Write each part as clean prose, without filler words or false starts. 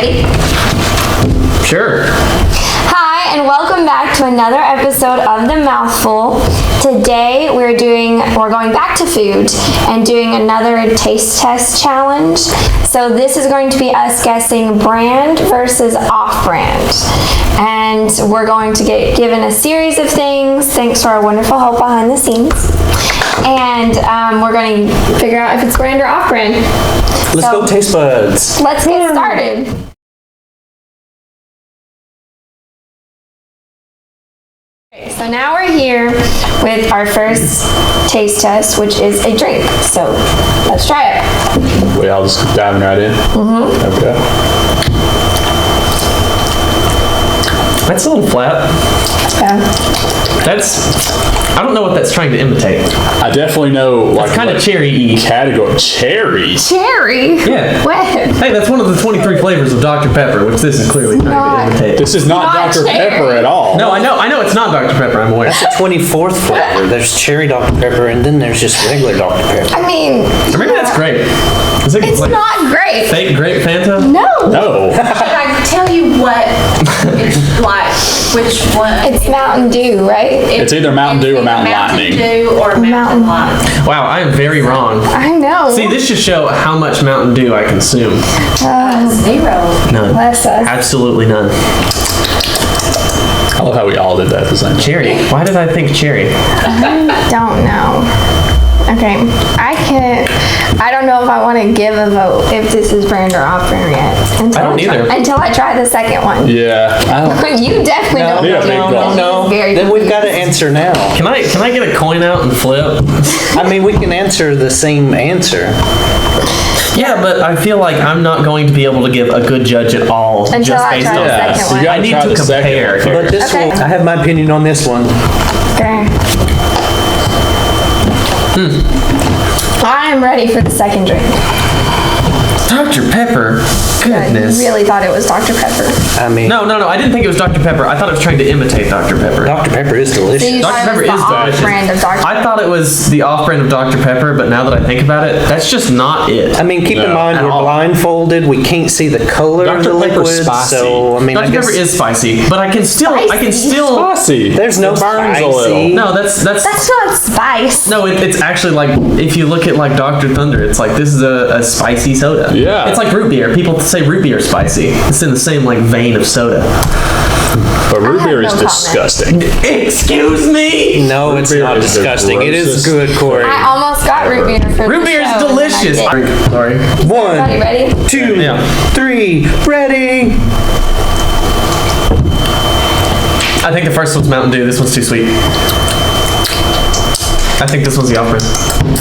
Ready? Sure. Hi, and welcome back to another episode of The Mouthful. Today we're going back to food and doing another taste test challenge. So this is going to be us guessing brand versus off-brand. And we're going to get given a series of things thanks to our wonderful help behind the scenes. And we're going to figure out if it's brand or off-brand. Let's go taste buds. Let's get started. Okay, so now we're here with our first taste test, which is a drink. So let's try it. Wait, I'll just dive right in. Okay. That's a little flat. Yeah. I don't know what that's trying to imitate. I definitely know, like, Kind of cherry-y. category. Cherry? Cherry? Yeah. What? Hey, that's one of the 23 flavors of Dr. Pepper, which this is clearly trying to imitate. This is not Not Dr. cherry. Pepper at all. No, I know it's not Dr. Pepper, I'm aware. That's the 24th flavor. There's cherry Dr. Pepper, and then there's just regular Dr. Pepper. I mean, Or maybe that's grape. Is it it's like not great. fake grape Fanta? No. No. Should I tell you what it's like, which one? It's Mountain Dew, right? It's either Mountain Dew or Mountain Lightning. Mountain Dew or Mountain Lightning. Wow, I am very wrong. I know. See, this should show how much Mountain Dew I consume. Zero. None. Bless us. Absolutely none. I love how we all did that at the same time. Cherry. Why did I think cherry? Don't know. Okay, I don't know if I want to give a vote if this is brand or off-brand yet. I don't either. Until I try the second one. Yeah. I don't. You definitely don't Yeah, know. big gulp. No. Very Then we've got to confused. answer now. Can I get a coin out and flip? I mean, we can answer the same answer. Yeah, but I feel like I'm not going to be able to give a good judge at all Until just I based try on the that. second So you one. gotta I need try to the second compare. one first. But this Okay. one, I have my opinion on this one. Okay. I am ready for the second drink. Dr. Pepper? Goodness. I really thought it was Dr. Pepper. I mean, No, I didn't think it was Dr. Pepper. I thought it was trying to imitate Dr. Pepper. Dr. Pepper is So delicious. you Dr. thought Pepper it was is the delicious. off-brand of Dr. I thought it was the off-brand of Dr. Pepper, but now that I think about it, that's just not it. I mean, keep in No, mind at we're all. blindfolded. We can't see the color of the Dr. Pepper's liquid. spicy. So I mean, Dr. I guess Pepper is spicy, but I can still. Spicy. there's no It burns a little. spicy. No, that's. That's not spice. No, it's actually like, if you look at like Dr. Thunder, it's like, this is a spicy soda. Yeah. It's like root beer. People say root beer is spicy. It's in the same like vein of soda. But root beer no is comment. disgusting. Excuse me? No, it's beer not is the disgusting. It is grossest. good, Corey. I almost got root beer for Root the beer is show, and then I delicious. didn't. Sorry. One, Everybody ready? 2, Yeah. 3, ready. I think the first one's Mountain Dew. This one's too sweet. I think this one's the off-brand.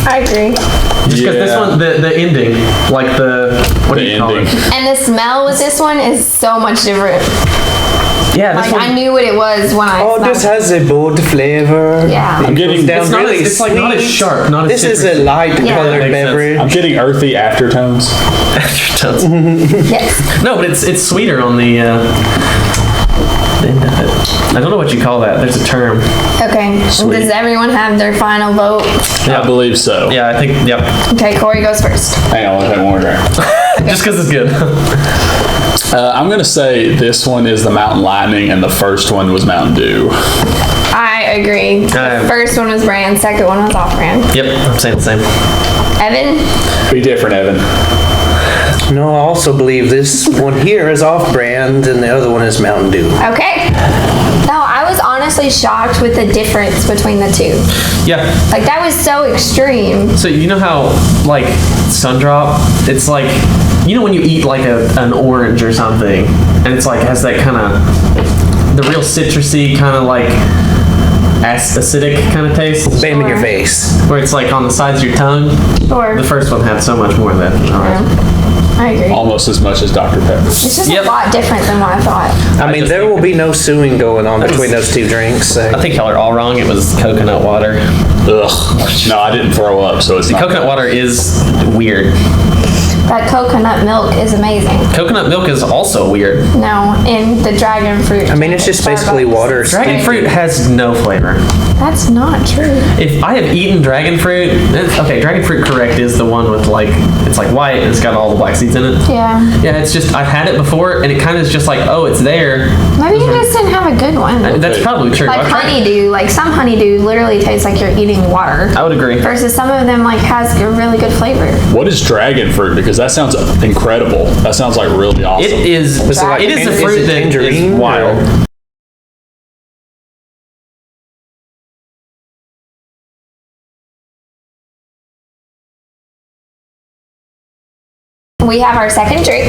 I agree. Just because this one, the ending, like what do The you call ending. it? And the smell with this one is so much different. Yeah, this Like, one. I knew what it was when I Oh, smelled this it. has a bold flavor. Yeah. I'm getting. down It's not really as, it's like not as sweet. sharp, not as This is a citrusy. light Yeah. colored Makes sense. beverage. I'm getting earthy aftertones. Yes. No, but it's sweeter on the end of it. I don't know what you call that. There's a term. Okay. Sweet. Does everyone have their final vote? I believe so. Yeah, I think. Yep. Okay, Corey goes first. Hang on, let me take one more drink. Just because it's good. I'm gonna say this one is the Mountain Lightning, and the first one was Mountain Dew. I agree. The first one was brand, second one was off-brand. Yep, I'm saying the same. Evan? Be different, Evan. No, I also believe this one here is off-brand, and the other one is Mountain Dew. Okay. No, I was honestly shocked with the difference between the two. Yeah. Like, that was so extreme. So you know how like Sundrop, it's like, you know when you eat like an orange or something, and it's like has that kind of the real citrusy kind of like acidic kind of taste, Bam in your face. where it's like on the sides of your tongue. Sure. The first one had so much more of that. All right. I agree. Almost as much as Dr. Pepper. It's just Yep. a lot different than what I thought. I mean, there will be no suing going on between those two drinks. So. I think y'all are all wrong. It was coconut water. Ugh. No, I didn't throw up, so it's not. Coconut water is weird. But coconut milk is amazing. Coconut milk is also weird. No, and the dragon fruit. I mean, it's just basically water. Dragon fruit has no flavor. That's not true. If I have eaten dragon fruit, okay, dragon fruit correct is the one with like, it's like white and it's got all the black seeds in it. Yeah. Yeah, it's just, I've had it before and it kind of is just like, oh, it's there. Maybe you just didn't have a good one. That's probably true. Like I've tried- honeydew, like some honeydew literally tastes like you're eating water. I would agree. Versus some of them like has a really good flavor. What is dragon fruit? Because that sounds incredible. That sounds like really awesome. It is a fruit that is tangerine, wild. We have our second drink,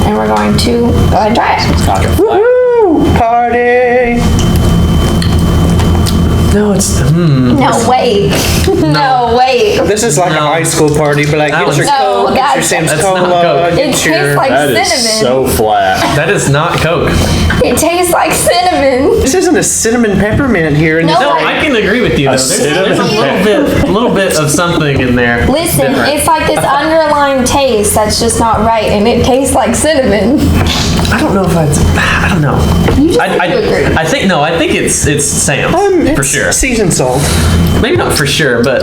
and we're going to go ahead and try it. It's not gonna fly. Woo! Party! No, it's, No, wait. No, wait. This is like a high school party, but like, That get your was- No, Coke, get your that's- Sam's That's not Cola, Coke. It get tastes your... like That is cinnamon. so flat. that is not Coke. It tastes like cinnamon. This isn't a cinnamon peppermint here in No, this. No, I can agree with you though. There's a little bit of something in there. Listen, different. it's like this underlying taste that's just not right, and it tastes like cinnamon. I don't know if I don't know. You just I agree. I think it's Sam's for It's sure. seasoned salt. Maybe not for sure, but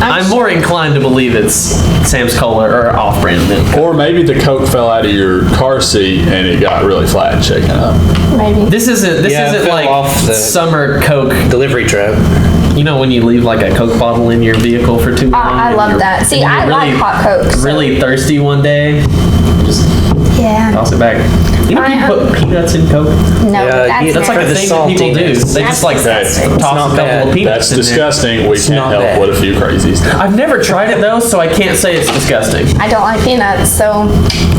I'm more inclined to believe it's Sam's Cola or off-brand than Coke. Or maybe the Coke fell out of your car seat and it got really flat and shaken up. Maybe. This isn't Yeah, it fell like off the- summer Coke. Delivery truck. You know when you leave like a Coke bottle in your vehicle for too long? I and love you're- that. See, and I you're like hot Coke. so- Really thirsty one day, just Yeah. toss it back. You know people put peanuts in Coke? No, Yeah, that's That's like For a the thing that people do. saltiness. They just like That's toss a not couple bad. of peanuts That's in there. disgusting. We can't not help bad. what a few crazies do. I've never tried it though, so I can't say it's disgusting. I don't like peanuts, so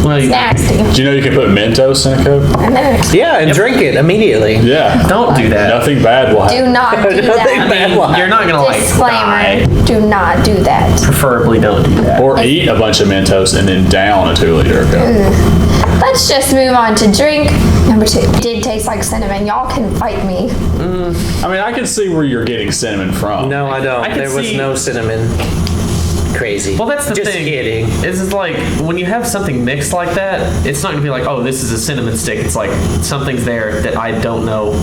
Well, it's you nasty. Do you know you can put Mentos in a Coke? And then Yeah, and drink it immediately. Yeah. don't do that. Nothing bad will happen. do not do Nothing that. bad will You're not gonna like die. Disclaimer: do not do that. Preferably don't do that. Or eat a bunch of Mentos and then down a 2-liter of Coke. Let's just move on to drink number 2. Did taste like cinnamon. Y'all can fight me. I mean, I can see where you're getting cinnamon from. No, I don't. I can There was see- no cinnamon. Crazy. Well, that's the Just thing. kidding. Is like when you have something mixed like that, it's not gonna be like, oh, this is a cinnamon stick. It's like something's there that I don't know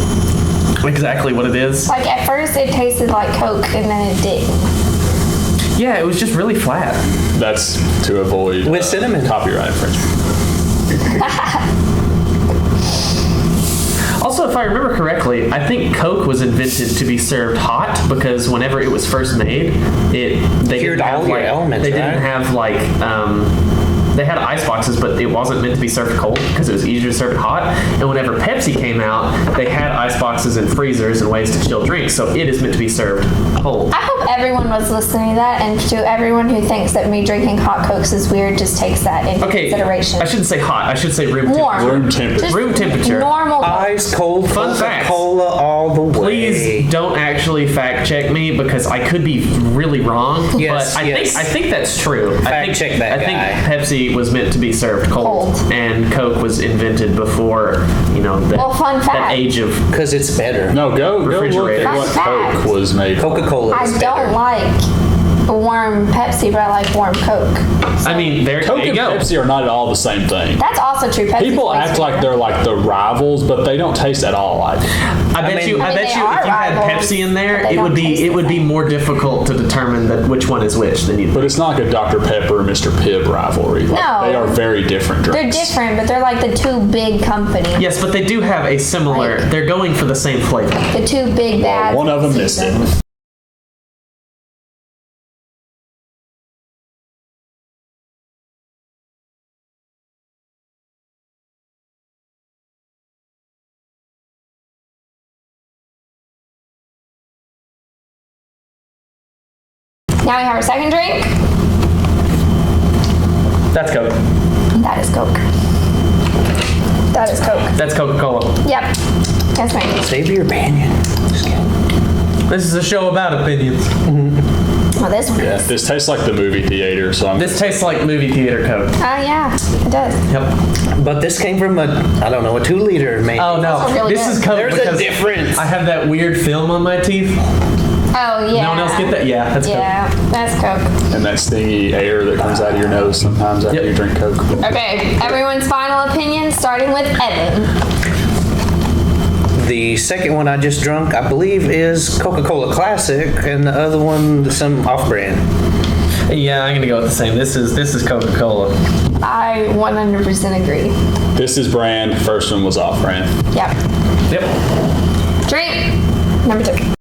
exactly what it is. Like at first it tasted like Coke, and then it didn't. Yeah, it was just really flat. That's to avoid With cinnamon. copyright infringement. Also, if I remember correctly, I think Coke was invented to be served hot because whenever it was first made, they Cured didn't have all your like elements, they didn't right? have like they had ice boxes, but it wasn't meant to be served cold because it was easier to serve it hot. And whenever Pepsi came out, they had ice boxes and freezers and ways to chill drinks, so it is meant to be served cold. I hope everyone was listening to that, and to everyone who thinks that me drinking hot Cokes is weird, just takes that into Okay, consideration. I shouldn't say hot. I should say room Warm. temperature. Room temperature. Just Room temperature. Normal Coke. Ice cold Fun facts. Coca-Cola all the way. Please don't actually fact check me because I could be really wrong. Yes, but yes. I think that's true. I think check that I think guy. Pepsi was meant to be served cold, Cold. and Coke was invented before that, Well, fun that fact. age of. Because it's better. No, go look Refrigerator. at what Fun fact. Coke was made from. Coca-Cola I is don't better. like warm Pepsi, but I like warm Coke. I mean, there Coke you and go. Pepsi are not at all the same thing. That's also true. Pepsi People tastes act like better. they're like the rivals, but they don't taste at all like. I bet mean- you. I I mean, bet they you. are If you had rivals, Pepsi in there, but they it would don't taste be. It the would be same. more difficult to determine that which one is which than you. But it's not like a Dr. Pepper and Mr. Pibb rivalry. Like, No. they are very different They're drinks. different, but they're like the two big companies. Yes, but they do have a similar. Like- They're going for the same flavor. The two big bads. One of them missed it. season. Now we have our second drink. That's Coke. That is Coke. That is Coke. That's Coca-Cola. Yep. That's mine. Save your opinion. Just kidding. This is a show about opinions. Oh, this one. Yeah, this tastes like the movie theater, so I'm. This tastes like movie theater Coke. Oh, yeah, it does. Yep. But this came from a 2-liter maybe. Oh no, Also really this good. is Coke There's a because difference. I have that weird film on my teeth. Oh, yeah. No one else get that? Yeah, that's Coke. Yeah, that's Coke. And that stingy air that comes out of your nose sometimes after you drink Coke. Okay, everyone's final opinion, starting with Evan. The second one I just drunk, I believe, is Coca-Cola Classic, and the other one, some off-brand. Yeah, I'm gonna go with the same. This is Coca-Cola. I 100% agree. This is brand. First one was off brand. Yep. Yep. Drink number 2.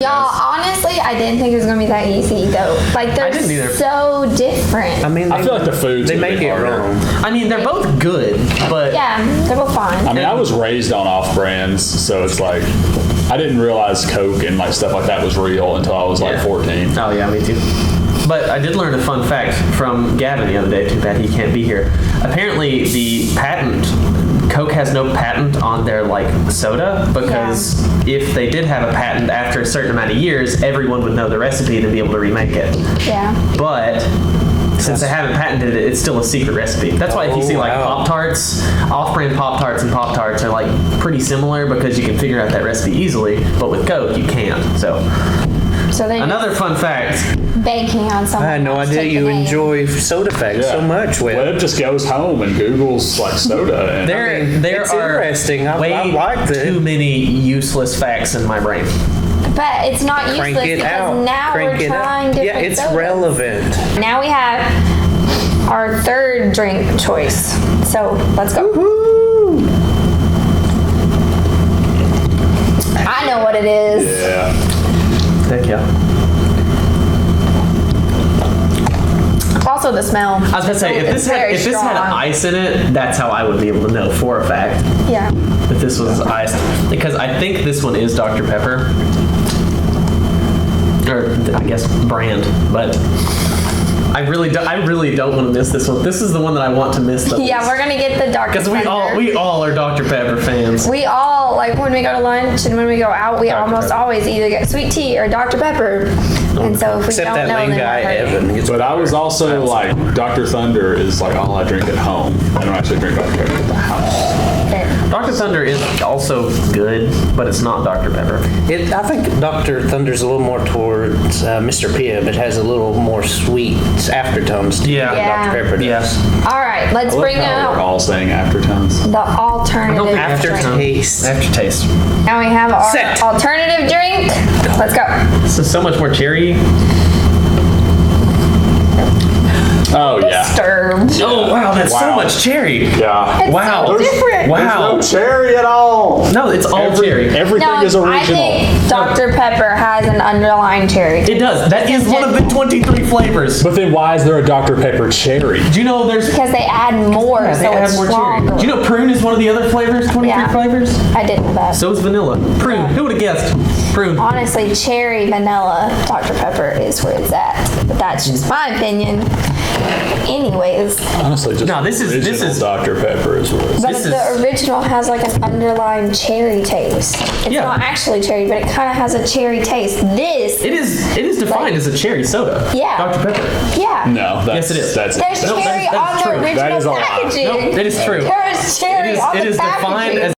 Y'all, honestly, I didn't think it was gonna be that easy though. Like they're didn't either. so different. I mean, I feel like the food's they a make bit it harder. wrong. I mean, they're both good, but Yeah, they're both fine. I mean, I was raised on off brands, so it's like I didn't realize Coke and like stuff like that was real until I was like Yeah. 14. Oh yeah, me too. But I did learn a fun fact from Gavin the other day. Too bad he can't be here. Apparently, the patent, Coke has no patent on their like soda because if they did have a patent after a certain amount of years, everyone would know the recipe to be able to remake it. Yeah. But since they haven't patented it, it's still a secret recipe. That's why if you see like wow. Pop-Tarts, off-brand Pop-Tarts and Pop-Tarts are like pretty similar because you can figure out that recipe easily, but with Coke you can't. So So they another fun fact. banking on someone. I had no else idea take you the name. enjoy soda facts so much, Webb just goes home and Googles like soda. And There it's are interesting. I way liked it. too many useless facts in my brain. But it's not Crank useless it because out. now Crank we're it out. trying different Yeah, it's sodas. relevant. Now we have our third drink choice. So let's go. I know what it is. yeah. Heck yeah. Also the smell. I was gonna say if this had ice in it, that's how I would be able to know for a fact Yeah. that this was iced, because I think this one is Dr. Pepper, or I guess brand, but I really don't want to miss this one. This is the one that I want to miss the Yeah, we're gonna get the Dr. because Pepper. we all are Dr. Pepper fans. We all, like when we go to lunch and when we go out, we almost Pepper. always either get sweet tea or Dr. Pepper. And so if we Except don't that know, lame then guy, we're hurting. Evan. Gets But I was also like, Dr. Thunder is like all I drink at home. I don't actually drink Dr. Pepper at the house. Fair. Dr. Thunder is also good, but it's not Dr. Pepper. I think Dr. Thunder's a little more towards Mr. Pibb. It has a little more sweet aftertones to Yeah. it than Yeah. Dr. Pepper does. Yes. All right, let's I love bring how we're out all saying aftertones. the alternative drink. Aftertaste. Aftertaste. Now we have our Set. alternative drink. Let's go. This is so much more cherry. Oh yeah. Disturbed. Oh wow, that's so Wow. much cherry. Yeah. It's Wow. so different. Wow. cherry at all. No, it's all cherry. Everything No, is original. I think Dr. Pepper has an underlying cherry. It does. That is one of the 23 flavors. But then why is there a Dr. Pepper cherry? Do you know there's Because they add more, Yeah, so they add it's more stronger. cherry. Do you know prune is one of the other flavors? 23 Yeah. flavors. I didn't know that. So is vanilla. Prune. Who would have guessed? Prune. Honestly, cherry, vanilla, Dr. Pepper is where it's at. But that's just my opinion. Anyways, Honestly, just No, this is- original Dr. Pepper is what it is. but This the is- original has like an underlying cherry taste. It's Yeah. not actually cherry, but it kind of has a cherry taste. This, It is defined as a cherry soda. Yeah. Dr. Pepper. yeah. No, that's, Yes, it is. That's There's No, cherry that's on the true. original That is a lie. packaging. No, it is true. There is cherry on It the is defined packaging. as a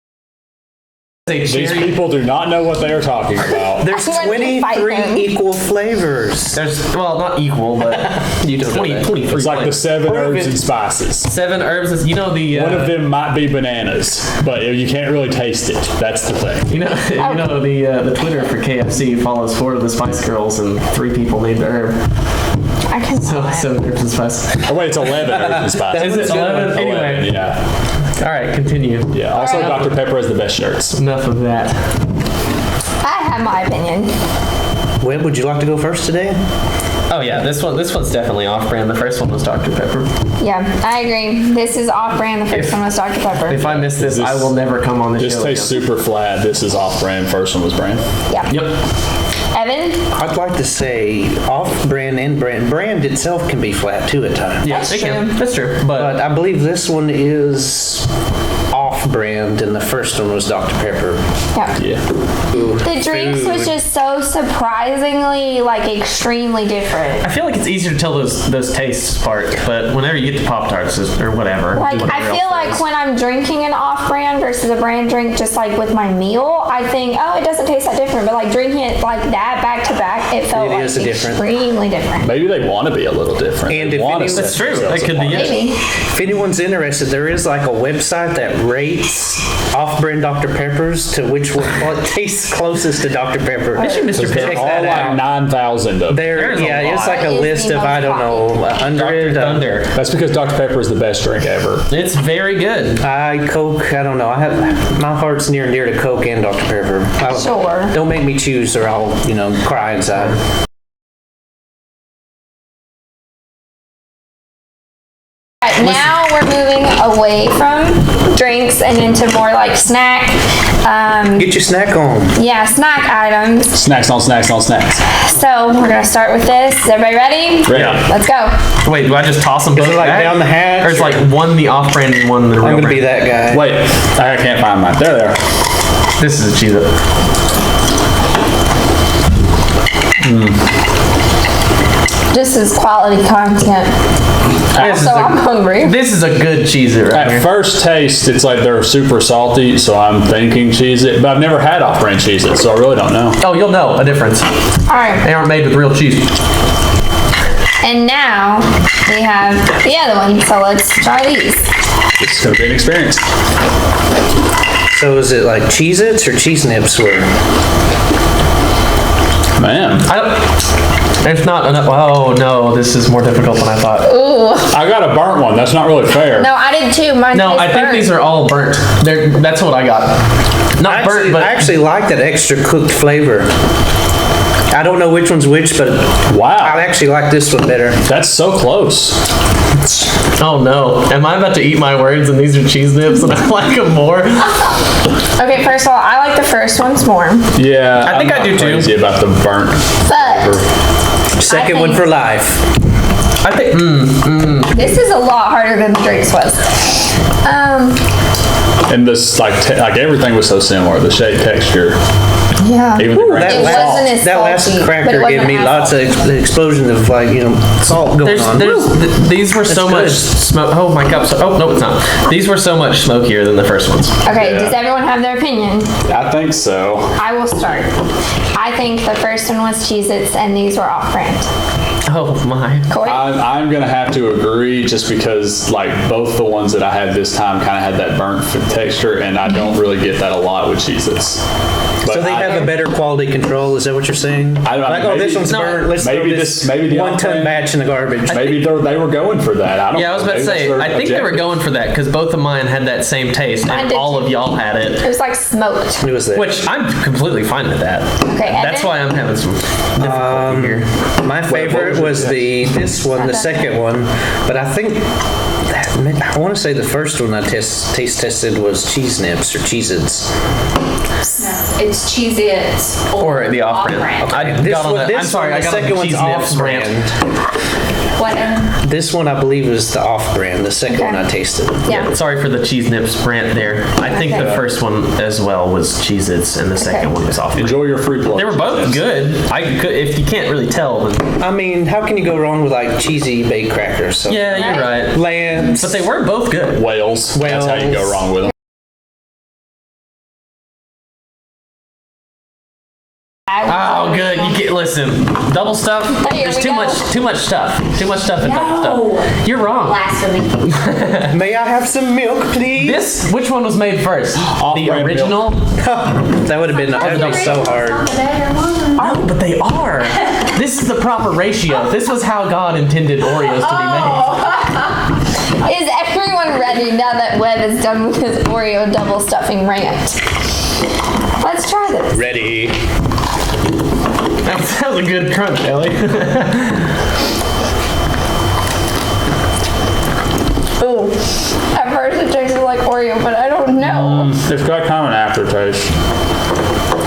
These cherry. people do not know what they are talking about. There's I'm going to fight 23 them. equal flavors. There's well, not equal, but You don't know 20, that. 23. It's like the flavors. 7 Prove herbs it. and spices. 7 herbs. You know the One of them might be bananas, but you can't really taste it. That's the thing. You know the Twitter for KFC follows 4 of the Spice Girls and 3 people named the herb. I can So 7 herbs and spices. Oh wait, it's 11 herbs and spices. Is it 11? Anyway. Yeah. All right, continue. Yeah. Also, Dr. Pepper has the best shirts. Enough of that. I have my opinion. Webb, would you like to go first today? Oh yeah, this one's definitely off-brand. The first one was Dr. Pepper. Yeah, I agree. This is off-brand. The first one was Dr. Pepper. If I miss this, This- I will never come on the This show tastes again. super flat. This is off-brand. First one was brand. Yeah. Yep. Evan? I'd like to say off-brand and brand. Brand itself can be flat too at times. Yeah, That's it can. true. That's true. But I believe this one is off off-brand, and the first one was Dr. Pepper. Yeah. Yeah. The drinks was just so surprisingly, like, extremely different. I feel like it's easier to tell those tastes apart, but whenever you get the Pop-Tarts or whatever. Like, I feel like when I'm drinking an off-brand versus a brand drink, just like with my meal, I think, oh, it doesn't taste that different. But like drinking it like that back to back, it felt like extremely different. Maybe they want to be a little different. And They if want to any- set That's true. themselves That could be apart. it. Maybe. If anyone's interested, there is like a website that rates off-brand Dr. Peppers to which one tastes closest to Dr. Pepper. Did you, Mr. Check Pitt? All that like out. 9,000 of them. There's a It's lot. like a That is list the of, most I don't know, 100. Thunder. That's because Dr. Pepper is the best drink ever. It's very good. Coke, I don't know. My heart's near and dear to Coke and Dr. Pepper. Sure. Don't make me choose or I'll, cry inside. Right, now we're moving away from drinks and into more like snack, Get your snack on. snack items. Snacks on snacks on snacks. So we're gonna start with this. Is everybody ready? Yeah. Let's go. Wait, do I just toss them both Is it like back? down the hatch? Or it's like one the off-brand and one the real I'm gonna brand? be that guy. Wait, I can't find mine. There they are. This is a Cheez-It. This is quality content. This So is I'm a, hungry. this is a good Cheez-It right At here. first taste, it's like they're super salty, so I'm thinking Cheez-It, but I've never had off-brand Cheez-It, so I really don't know. Oh, you'll know a difference. All right. They aren't made with real cheese. And now we have the other one. So let's try these. It's gonna be an experience. So is it like Cheez-Its or Cheese Nips were? Man, It's not enough. Oh no, this is more difficult than I thought. I got a burnt one. That's not really fair. No, I did too. Mine No, tastes I think burnt. these are all burnt. That's what I got. Not burnt, but I actually like that extra cooked flavor. I don't know which one's which, but I Wow, actually like this one better. that's so close. oh no, am I about to eat my words and these are cheese nips and I like them more? Okay, first of all, I like the first ones more. Yeah, I think I'm I do not too. crazy about the burnt. But Second I one think- for life. I think. this is a lot harder than the drinks was. And this, like everything was so similar. The shape, texture, Yeah. even the grain That of wasn't salt. as That last salty, but it cracker wasn't gave me as lots of explosion of salt going on. These were so good. much smoke. Oh my god. Oh no, it's not. Ththese were so much smokier than the first ones. Okay, Yeah. does everyone have their opinion? I think so. I will start. I think the first one was Cheez-Its and these were off-brand. Oh my. Corey? I'm gonna have to agree, just because like both the ones that I had this time kind of had that burnt texture, and I don't really get that a lot with Cheez-Its. So they have a better quality control. Is that what you're saying? I don't- like, oh, this maybe- one's no, burnt. Let's maybe throw this- maybe the 1 ton off-brand- batch in the garbage. Maybe they were going for that. I don't. Yeah, I was about to Maybe say. that's their I think they were objective. going for that because both of mine had that same taste, Mine and did all too. of y'all had It it. was like smoked. It was there. Which I'm completely fine with that. Okay, That's Evan? why I'm having some difficulty here. My favorite was this one, the second one, but I think I want to say the first one I taste tested was Cheese Nips or Cheez-Its. It's Cheez-Its Or the off-brand. I This got on one- the, I'm this sorry, one, I the got on the second one's cheese nips rant. off-brand. What? This one I believe is the off-brand. The second Okay. one I tasted. Yeah. Sorry for the cheese nips rant there. I think Okay. the first one as well was Cheez-Its and the second one was off. Enjoy your free plug. They were both good. If you can't really tell, then I mean, how can you go wrong with like cheesy baked crackers? So yeah, you're right. Lance. But they were both good. Wales. That's how you go Wales. wrong with them. Oh, good. You get listen. Double stuff. Here There's we too go. much. Too much stuff. Too much stuff in double No. stuff. You're wrong. Blasphemy. May I have some milk, please? Which one was made first? The Off-brand original? That would have been so hard. Oh, but they are. This is the proper ratio. This was how God intended Oreos to be made. Is everyone ready now that Webb is done with his Oreo double stuffing rant? Let's try this. Ready. That was a good crunch, Ellie. Ooh. At first it tasted like Oreo, but I don't know. It's got kind of an aftertaste.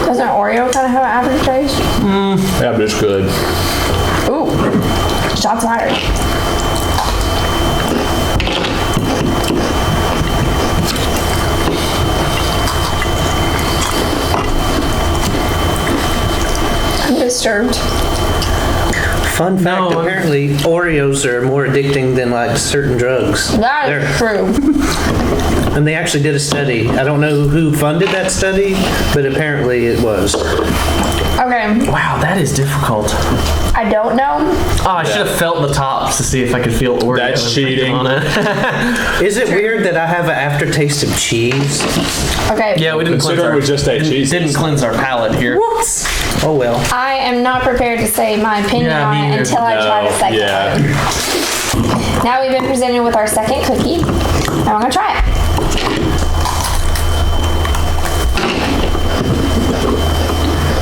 Doesn't Oreo kind of have an aftertaste? Yeah, but it's good. Ooh. Shots fired. disturbed. Fun fact, No, apparently Oreos are more addicting than like certain drugs. That is true. And they actually did a study. I don't know who funded that study, but apparently it was. Okay, Wow, that is difficult. I don't know. Oh, I should have felt the tops to see if I could feel Oreo. That's cheating. on it. Is it weird that I have an aftertaste of cheese? Okay. Yeah, we didn't cleanse Considering our, we just ate cheese. didn't cleanse our palate here. Oh well. I am not prepared to say my opinion Yeah, on me it either. until I try the second Yeah. one. Now we've been presented with our second cookie. Now I'm gonna try it.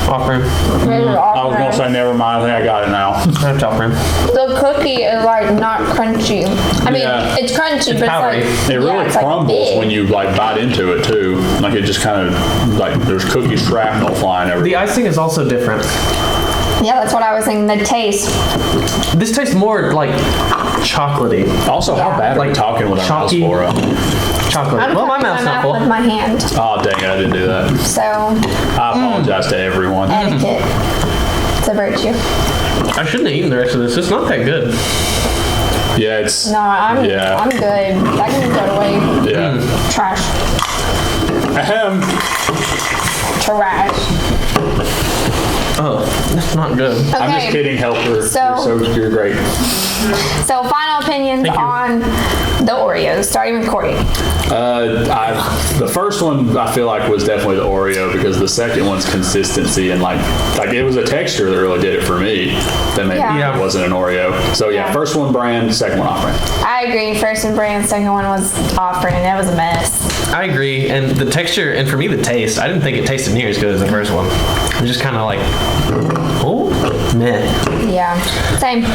Off rim. I was gonna say never mind. I think I got it now. I'm top rim. The cookie is like not crunchy. I mean, Yeah. it's crunchy, but powdery. it's like It really it's like crumbles big. when you like bite into it too. Like it just kind of like there's cookie shrapnel flying everywhere. The icing is also different. Yeah, that's what I was thinking. The taste. This tastes more like chocolatey. Also, how bad are we Like talking with our mouths chalky- for? Chocolate. I'm Well, my covering mouth's not mouth with full. my hand. Oh dang it! I didn't do that. So I apologize to everyone. etiquette. It's a virtue. I shouldn't have eaten the rest of this. It's not that good. Yeah, it's No, I'm good. That can go away. yeah. Trash. Ahem. Trash. Oh, that's not good. I'm just Okay. kidding, helper. So- You're great. So final opinions Thank you. on the Oreos, starting with Cory. The first one I feel like was definitely the Oreo because the second one's consistency and like it was a texture that really did it for me. That maybe Yeah. it wasn't an Oreo. So yeah, Yeah. first one brand, second one off brand. I agree. First one brand, second one was off brand. That was a mess. I agree. And the texture, and for me, the taste, I didn't think it tasted near as good as the first one. It was just kind of like, oh, meh. Yeah. Same.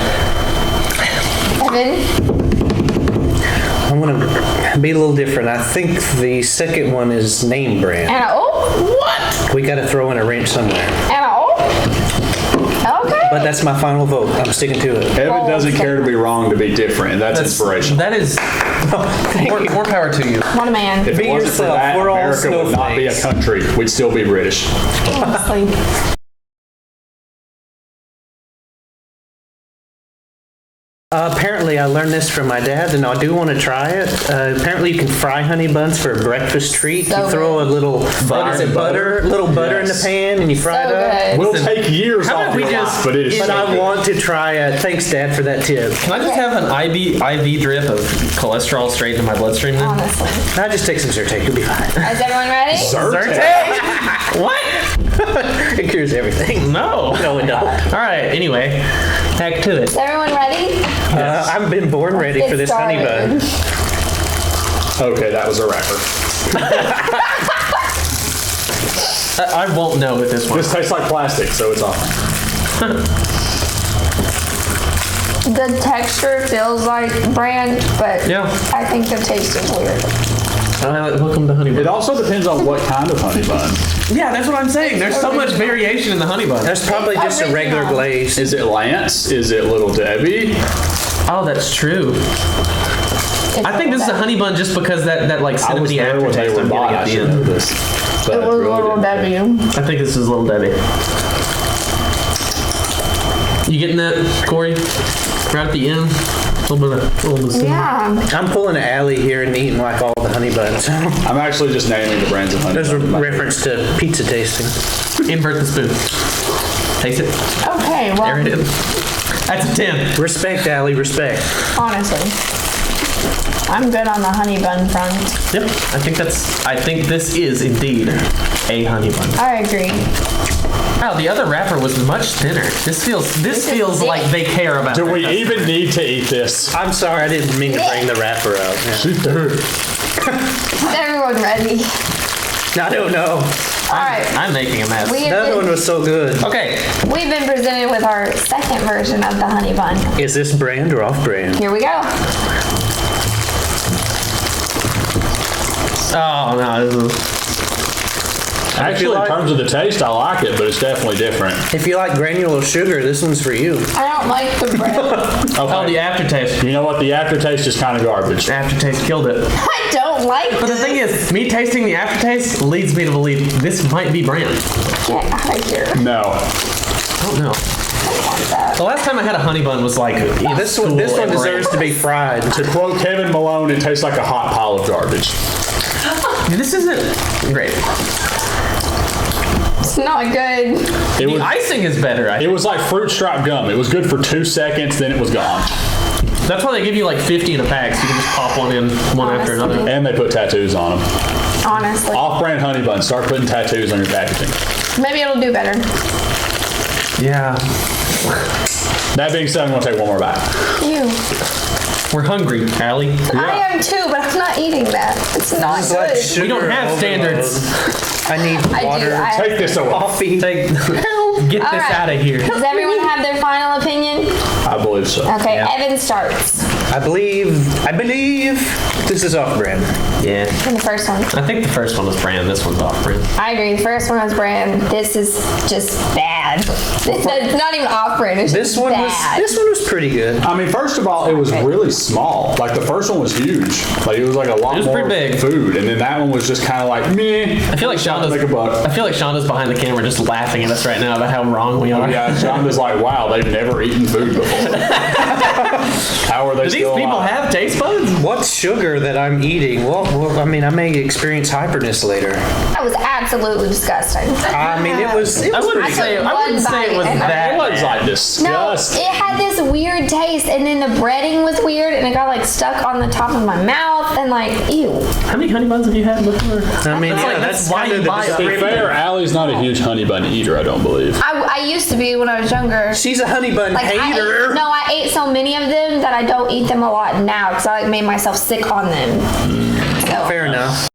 Evan? I'm gonna be a little different. I think the second one is name brand. Anna, oh, what? We gotta throw in a wrench somewhere. Anna, oh. Okay. But that's my final vote. I'm sticking to it. Evan doesn't care to be wrong, to be different, and that's inspirational. That is more power to you. What a man. If Be it wasn't for yourself. that, We're all America would not be a snowflakes. country. We'd still be British. Honestly. Apparently, I learned this from my dad, and I do want to try it. Apparently, you can fry honey buns for a breakfast treat. So you throw good. a little butter, little butter in the Yes. pan, and you fry So it up. good. We'll take years How off about we your just- life, but it is But so I good. want to try it. Thanks, Dad, for that tip. Can I just have an IV drip of cholesterol straight into my bloodstream then? Honestly. I just take some Zyrtec. You'll be fine. Is everyone ready? What? It cures everything. No. No, it don't. All right. Anyway, back to it. Is everyone ready? I've been born ready for Get this honey started. bun. Okay, that was a wrapper. I won't know with this one. This tastes like plastic, so it's off. The texture feels like brand, but Yeah. I think the taste is weird. Welcome to honey bun. It also depends on what kind of honey bun. Yeah, that's what I'm saying. There's so much variation in the honey bun. That's probably It's just a regular original. glaze. Is it Lance? Is it Little Debbie? Oh, that's true. I think this is a honey bun just because that like I was cinnamony there when they aftertaste were I'm bought. getting I at the should know end. this. But It was really Little didn't. Debbie. I think this is Little Debbie. You getting that, Cory? Right at the end? A little bit of cinnamon. Yeah. I'm pulling an alley here and eating like all the honey buns. I'm actually just naming the brands of honey There's a bun. reference to pizza tasting. Invert the spoon. Taste it. Okay, There it well, is. That's a 10. Respect, Allie, respect. honestly. I'm good on the honey bun front. Yep. I think this is indeed a honey bun. I agree. Wow, the other wrapper was much thinner. This feels is feels thick. like they care about Do their we customers. even need to eat this? I'm sorry, I didn't mean to bring the wrapper up. Yeah. She did. Is everyone ready? I don't know. All right. I'm making a mess. We The other have one been, was so good. Okay. we've been presented with our second version of the honey bun. Is this brand or off brand? Here we go. Oh no, this is Actually, in terms of the taste, I like it, but it's definitely different. If you like granular sugar, this one's for you. I don't like the bread. oh the aftertaste. You know what? The aftertaste is kind of garbage. Aftertaste killed it. I don't like But the thing is, me tasting the aftertaste leads me to believe this might be brand. Get out of here. No. don't know. The last time I had a honey bun was like This one deserves to be fried. To quote Kevin Malone, it tastes like a hot pile of garbage. This isn't great. It's not good. The icing is better. It was like fruit stripe gum. It was good for 2 seconds, then it was gone. That's why they give you like 50 in a pack, so you can just pop one in one after another. And they put tattoos on them. Honestly. Off-brand honey buns. Start putting tattoos on your packaging. Maybe it'll do better. Yeah. That being said, I'm going to take one more bite. Ew. We're hungry, Allie. I am too, but I'm not eating that. It's not It's good. like sugar We don't have overload. standards. I need water. Take this away. Coffee. Get this All right. out of here. Does everyone have their final opinion? I believe so. Okay, Yeah. Evan starts. I believe this is off-brand. Yeah. In the first one. I think the first one was brand. This one's off brand. I agree. The first one was brand. This is just bad. It's not even off brand. It's This just one bad. was pretty good. I mean, first of all, it was really small. Like, the first one was huge. Like, it was like a lot It was more pretty big. food. And then that one was just kind of like, meh. I feel like Make a buck. Shonda's behind the camera just laughing at us right now about how wrong we are. Yeah, Shonda's like, wow, they've never eaten food before. How are they Do these still people alive? have taste buds? What's sugar that I'm eating? Well, I mean, I may experience hyperness later. That was absolutely disgusting. I mean, it was I wouldn't pretty say good. I wouldn't say it was One bite and that. It was like No, disgusting. it had this weird taste, and then the breading was weird, and it got like stuck on the top of my mouth, and like, ew. How many honey buns have you had before? I mean, That's yeah, like- that's that's why kind you of the buy it. To be fair, Allie's not a huge honey bun eater, I don't believe. I used to be when I was younger. She's a honey bun Like hater. I ate so many of them that I don't eat them a lot now because I like made myself sick on them. So. Fair enough.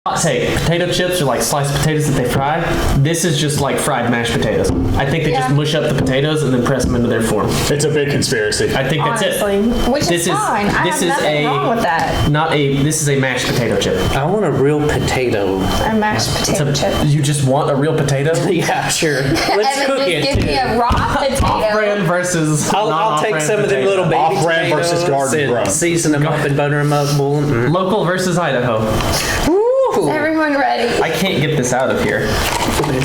Hot take. Potato chips are like sliced potatoes that they fry. This is just like fried mashed potatoes. I think they just Yeah. mush up the potatoes and then press them into their form. It's a big conspiracy. I think that's Honestly, it. which This is fine. I this have is nothing wrong with that. This is a mashed potato chip. I want a real potato. A mashed potato chip. You just want a real potato? Yeah, sure. Let's Evan, cook just it. give me a raw potato. Off-brand versus I'll take non-off-brand some of them potato. little baby Off-brand tomatoes versus garden and grown. season them up and butter them up. Local versus Idaho. Ooh. Everyone ready? I can't get this out of here.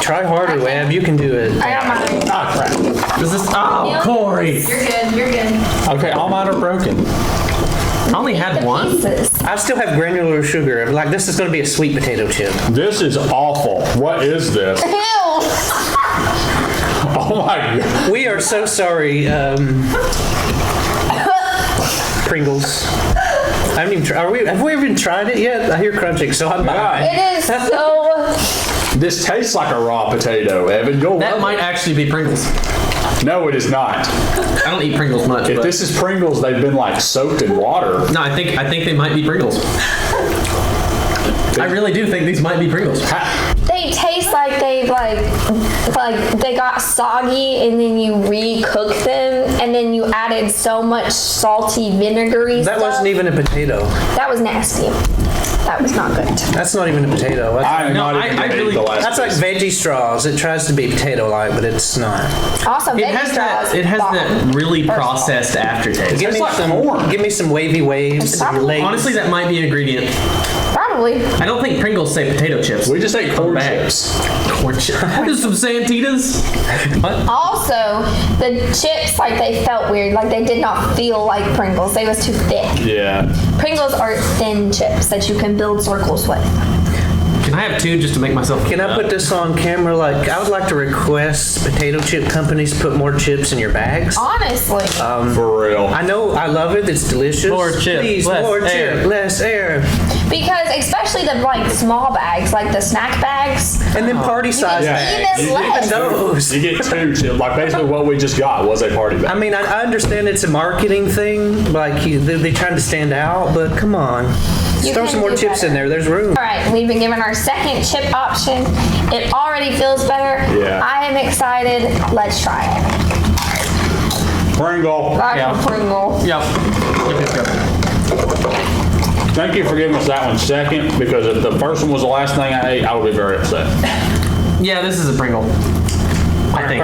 Try harder, Webb. You can do it. I got mine. Ah, crap. Is this? Oh, Cory. You're good. You're good. Okay, all mine are broken. I only had one. Pieces. I still have granular sugar. I'm like, this is going to be a sweet potato chip. This is awful. What is this? Ew. Oh my god. We are so sorry, Pringles. I haven't even tried. Have we even tried it yet? I hear crunching, so I'm buying. It is so. This tastes like a raw potato, Evan. Go That love might it. actually be Pringles. No, it is not. I don't eat Pringles much. If but- this is Pringles, they've been like soaked in water. No, I think they might be Pringles. I really do think these might be Pringles. They taste like they like they got soggy, and then you recooked them, and then you added so much salty vinegary That stuff. wasn't even a potato. That was nasty. That was not good. That's not even a potato. That's, I am No, not even I gonna eat really- the last that's like piece. veggie straws. It tries to be potato-like, but it's not. Also, It has that. It has that really processed aftertaste. Give me like some. corn. Give me some wavy waves. It's Some probably- legs. Honestly, that might be an ingredient. Probably. I don't think Pringles say potato chips. We just ate corn Bag. chips. Corn chips. There's some Santitas. What? Also, the chips like they felt weird. Like they did not feel like Pringles. They was too thick. Yeah. Pringles are thin chips that you can build circles with. Can I have two just to make myself? Can I put this on camera? Like, I would like to request potato chip companies put more chips in your bags. Honestly. For real. I know, I love it. It's delicious. More chip, Please, less more air. chip, less air. Because especially the like small bags, like the snack bags, And then party size Yeah. bags. Even You less. get Those. You get two chips. Like basically what we just got was a party bag. I mean, I understand it's a marketing thing. Like, they're trying to stand out, but come on. You Throw can some more do chips better. in there. There's room. All right, we've been given our second chip option. It already feels better. Yeah. I am excited. Let's try it. Pringle. Yeah. Pringle. Yep. Yep. Thank you for giving us that one second, because if the first one was the last thing I ate, I would be very upset. Yeah, this is a Pringle. I think.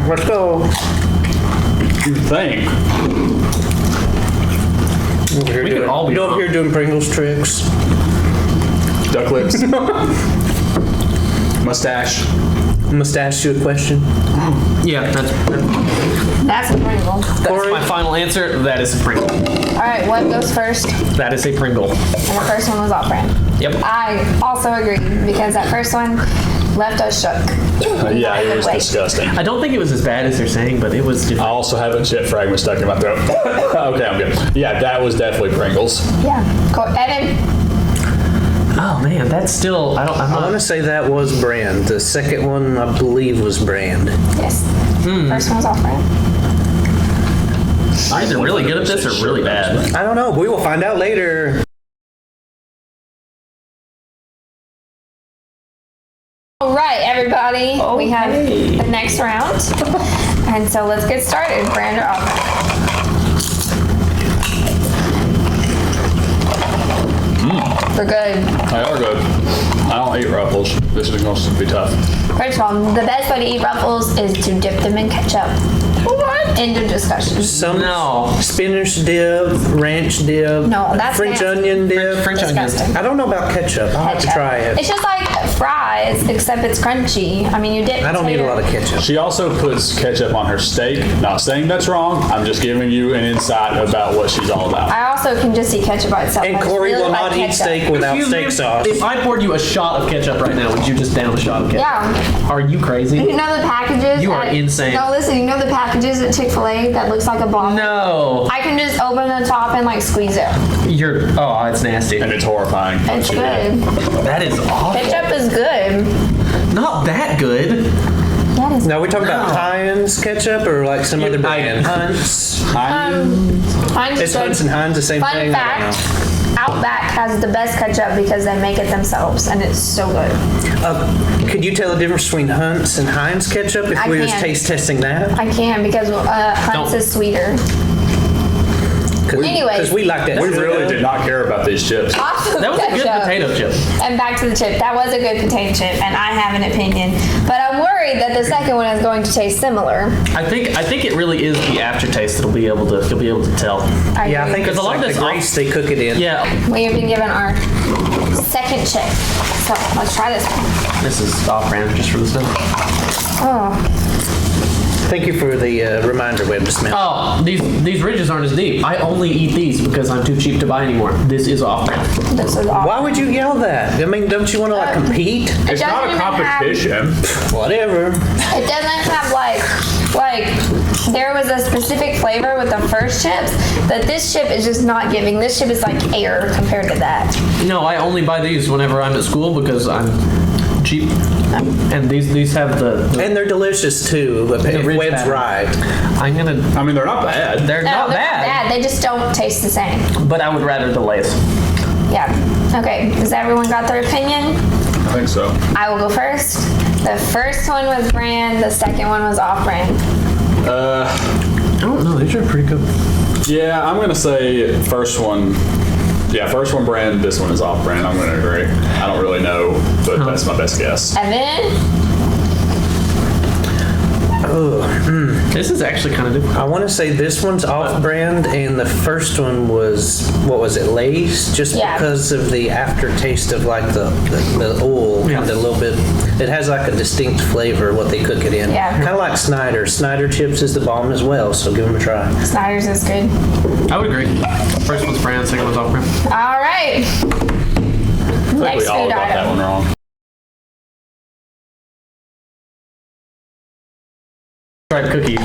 Let's go. You think? We could all be You over wrong. here doing Pringles tricks. Duck lips. Mustache. Must ask you a question. Yeah, That's a Pringle. that's my final answer. That is a Pringle. All right, what goes first? That is a Pringle. And the first one was off-brand. Yep. I also agree because that first one left us shook. Yeah, it was Wait. disgusting. I don't think it was as bad as they're saying, but it was just. I also have a chip fragment stuck in my throat. Okay, I'm good. Yeah, that was definitely Pringles. Yeah. Evan? Oh man, that's still. I'm I want to not. say that was brand. The second one, I believe, was brand. Yes. First one was off-brand. Either really good at this or really bad. I don't know. We will find out later. All right, everybody. We have the next round. And so let's get started. Brand or off-brand? We're good. They are good. I don't eat Ruffles. This is going to be tough. First of all, the best way to eat Ruffles is to dip them in ketchup. What? End of discussion. Some No. spinach dip, ranch dip, No, that's French nasty. onion dip. French onion. Disgusting. I don't know about ketchup. I'll have to Ketchup. try it. It's just like fries, except it's crunchy. I mean, you dip. I don't need a lot of ketchup. She also puts ketchup on her steak. Not saying that's wrong. I'm just giving you an insight about what she's all about. I also can just eat ketchup by itself. And I just Cory really will like not eat ketchup. steak without steak sauce. If I poured you a shot of ketchup right now, would you just down a shot of ketchup? Yeah. Are you crazy? You know the packages? You are insane. No, listen, you know the packages at Chick-fil-A that looks like a bottle? No. I can just open the top and like squeeze it. Oh, it's nasty. And it's horrifying. It's good. That is awful. Ketchup is good. Not that good. That is Now, we're talking about Heinz ketchup or like some other brand? Hunt's. Heinz Is good. Hunt's and Heinz the same Fun thing? I don't fact, Outback has the best ketchup because they make it themselves and it's so good. know. Could you tell the difference between Hunt's and Heinz ketchup if I we was can. taste testing that? I can because Hunt's is sweeter. Anyways. Because we like that. We really did not care about these chips. Awesome That was a good ketchup. potato chip. And back to the chip. That was a good potato chip, and I have an opinion. But I'm worried that the second one is going to taste similar. I think it really is the aftertaste that'll be able to you'll be able to tell. Yeah, I think Because it's a lot of like the this grease they cook it in. Yeah, We have been given our second chip. So let's try this one. this is off-brand just for the stuff. Oh, Thank you for the reminder, Webb, to smell. Oh, these ridges aren't as deep. I only eat these because I'm too cheap to buy anymore. This is off-brand. this is awesome. Why would you yell that? I mean, don't you want to like compete? It's not a competition. Whatever. It doesn't have like there was a specific flavor with the first chips that this chip is just not giving. This chip is like air compared to that. No, I only buy these whenever I'm at school because I'm cheap. And these have the And they're delicious too, if ridge Webb's pattern. right. I'm gonna. I mean, they're not bad. They're No, not they're bad, They just don't taste the same. but I would rather the Lay's. Yeah. Okay. Has everyone got their opinion? I think so. I will go first. The first one was brand. The second one was off-brand. I don't know. These are pretty good. Yeah, I'm gonna say first one. Yeah, first one brand. This one is off brand. I'm gonna agree. I don't really know, but that's my best guess. Evan? This is actually kind of different. I want to say this one's off-brand, and the first one was, what was it, Lay's? Just Yeah. because of the aftertaste of like the oil, Yeah. and a little bit, it has like a distinct flavor, what they cook it in. Yeah. Kind of like Snyder. Snyder chips is the bomb as well, so give them a try. Snyder's is good. I would agree. First one's brand, second one's off-brand. All right. I think Next we all food got that item. one wrong. Tried cookies.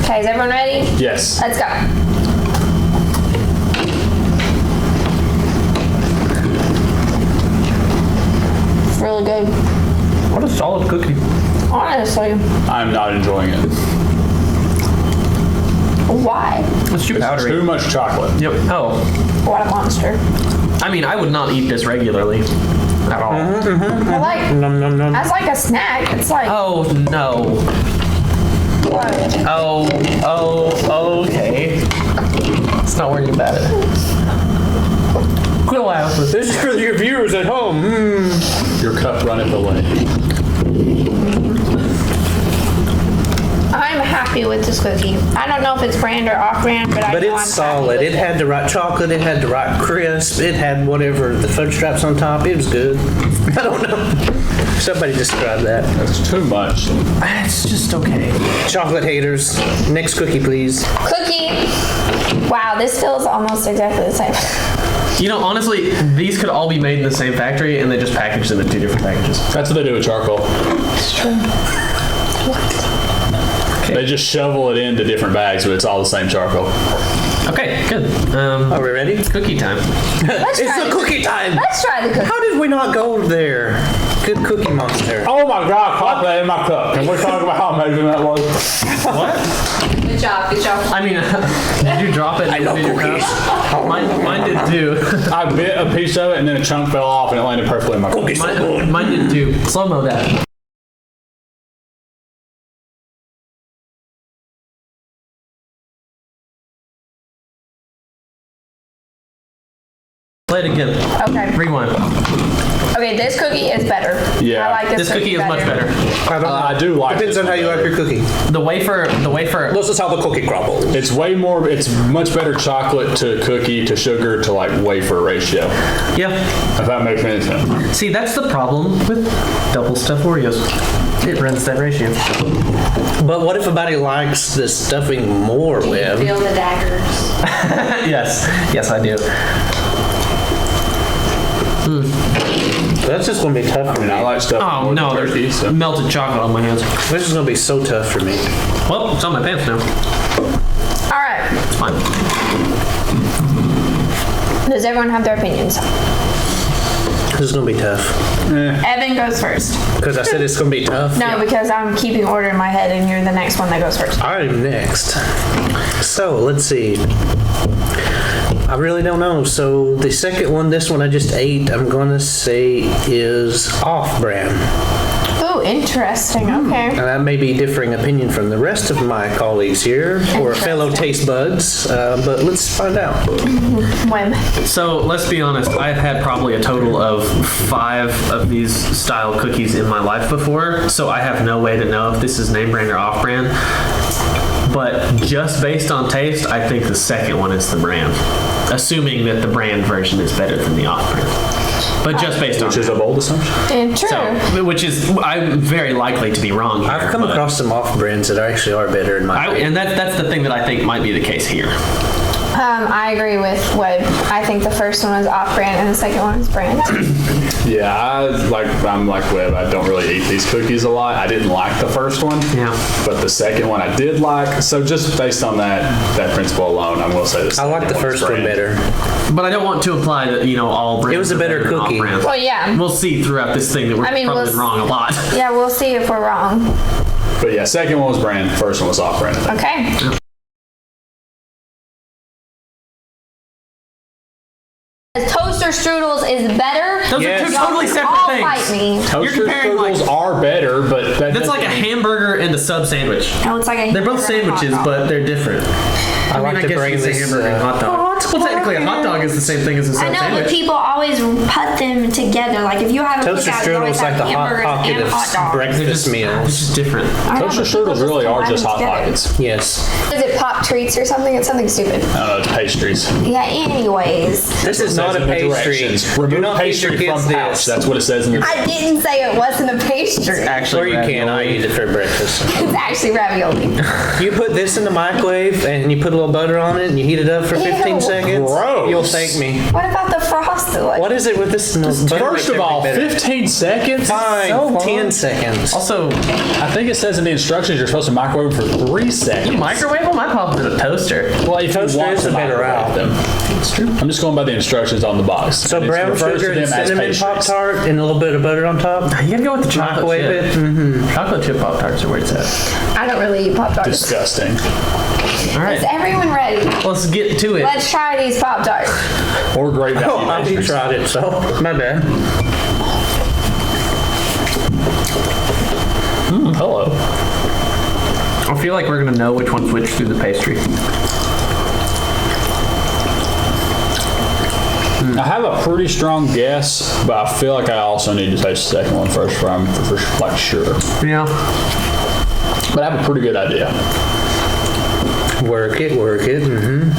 Okay, is everyone ready? Yes. Let's go. It's really good. What a solid cookie. Honestly. I'm not enjoying it. Why? It's too powdery. Too much chocolate. Yep. Oh. What a monster. I mean, I would not eat this regularly at all. Well, like, Nom nom nom. as like a snack, it's like, Oh, no. what? Oh, okay. It's not worrying about it. Quit laughing. This is for your viewers at home. Your cup runneth away. I'm happy with this cookie. I don't know if it's brand or off-brand, but I But know it's I'm solid. happy It with had the right chocolate. It had the right crisp. It had whatever, the fudge straps on top. It was good. I don't know. Somebody describe that. That's too much. It's just okay. Chocolate haters. Next cookie, please. Cookie. Wow, this feels almost exactly the same. You know, honestly, these could all be made in the same factory, and they just package them in 2 different packages. That's what they do with charcoal. It's true. They just shovel it into different bags, but it's all the same charcoal. Okay, good. Are we ready? Cookie time. Let's It's try the cookie time. Let's try the cookie. How did we not go there? Good Cookie Monster. Oh my God, pop that in my cup. Can we talk about how amazing that was? What? Good job. I mean, did you drop it in your cookies. cup? Mine did too. I bit a piece of it and then a chunk fell off and it landed perfectly in my cup. Mine did too. Slow-mo that. Play it again. Okay. Rewind. Okay, this cookie is better. Yeah. I like this This cookie is much better. I do like Depends this on how you one like your cookie. The wafer. This is how the cookie crumbles. It's way more, it's much better chocolate to cookie to sugar to like wafer ratio. Yeah. If that makes any sense. See, that's the problem with double stuffed Oreos. It runs that ratio. But what if somebody likes the stuffing more, Webb? Feel the daggers. Yes, I do. That's just going to be tough for me. I like stuff. Oh no, turkey, there's so. melted chocolate on my hands. This is going to be so tough for me. Well, it's on my pants now. All right. It's fine. Does everyone have their opinions? This is going to be tough. Evan goes first. Because I said it's going to be tough. No, because I'm keeping order in my head and you're the next one that goes first. I'm next. So, let's see. I really don't know. So, the second one, this one I just ate, I'm going to say is off-brand. Ooh, interesting. Okay. And that may be differing opinion from the rest of my colleagues here, or fellow taste buds, but let's find out. When? So let's be honest. I've had probably a total of 5 of these style cookies in my life before, so I have no way to know if this is name brand or off brand. But just based on taste, I think the second one is the brand, assuming that the brand version is better than the off brand. But just based on Which is a bold assumption. True. so, which is I'm very likely to be wrong here. I've come but across some off-brands that actually are better in my opinion. and that's the thing that I think might be the case here. I agree with Webb. I think the first one was off-brand and the second one was brand. Yeah, I'm like Webb. I don't really eat these cookies a lot. I didn't like the first one. Yeah. But the second one I did like. So just based on that principle alone, I'm going to say this. I like the first one better. But I don't want to imply that all brands. It was a are better than cookie. off-brand. Well, yeah. We'll see throughout this thing that we're probably wrong a lot. Yeah, we'll see if we're wrong. But yeah, second one was brand. First one was off brand. Okay. Toaster strudels is better. Those Yes. are two totally separate All things. fight me. Toaster comparing, strudels are better, but That's like a hamburger and a sub sandwich. No, it's like a They're both hamburger and a hot sandwiches, dog. but they're different. I like to guess bring you could say this. hamburger and hot dog. Well, technically, a hot dog is the same thing as a I sub know, sandwich. but people always put them together. Like if you have a Toaster cookout, you strudel always is like have the hot hamburgers pocket and of hot dogs. They're breakfast just meals. different. I know, Toaster but people strudels really are combine just them hot together. pockets. Yes. Is it pop treats or something? It's something stupid. I don't know, it's pastries. Yeah. Anyways, This is not a Says in the pastry. directions. Do Remove not feed your pastry from kids pouch. this. That's what it says in your. I didn't say it wasn't a pastry. Actually, Or you can. I eat it for breakfast. It's actually ravioli. You put this in the microwave and you put a little butter on it and you heat it up for 15 Ew. seconds. Gross. You'll thank me. What about the frosted? Like, What is it with this? First of all, 15 seconds? Fine, So long. 10 seconds. Also, I think it says in the instructions you're supposed to microwave for 3 seconds. microwave them? I popped in a toaster. Well, if Toaster you want is to a better microwave route. them. It's true. I'm just going by the instructions on the box. So And it brown refers to sugar and them as cinnamon pastries. Pop-Tart and a little bit of butter on top. You gotta go with the chocolate Microwave chip. it. Mm-hmm. Chocolate chip Pop Tarts are where it's at. I don't really eat pop tarts. Disgusting. All right, Is everyone ready? let's get to it. Let's try these pop tarts. Or great value Oh, I already pastries. tried it, so my bad. Hello. I feel like we're gonna know which one's which through the pastry. I have a pretty strong guess, but I feel like I also need to taste the second one first for like sure. Yeah. But I have a pretty good idea. Work it, work it. Mm-hmm.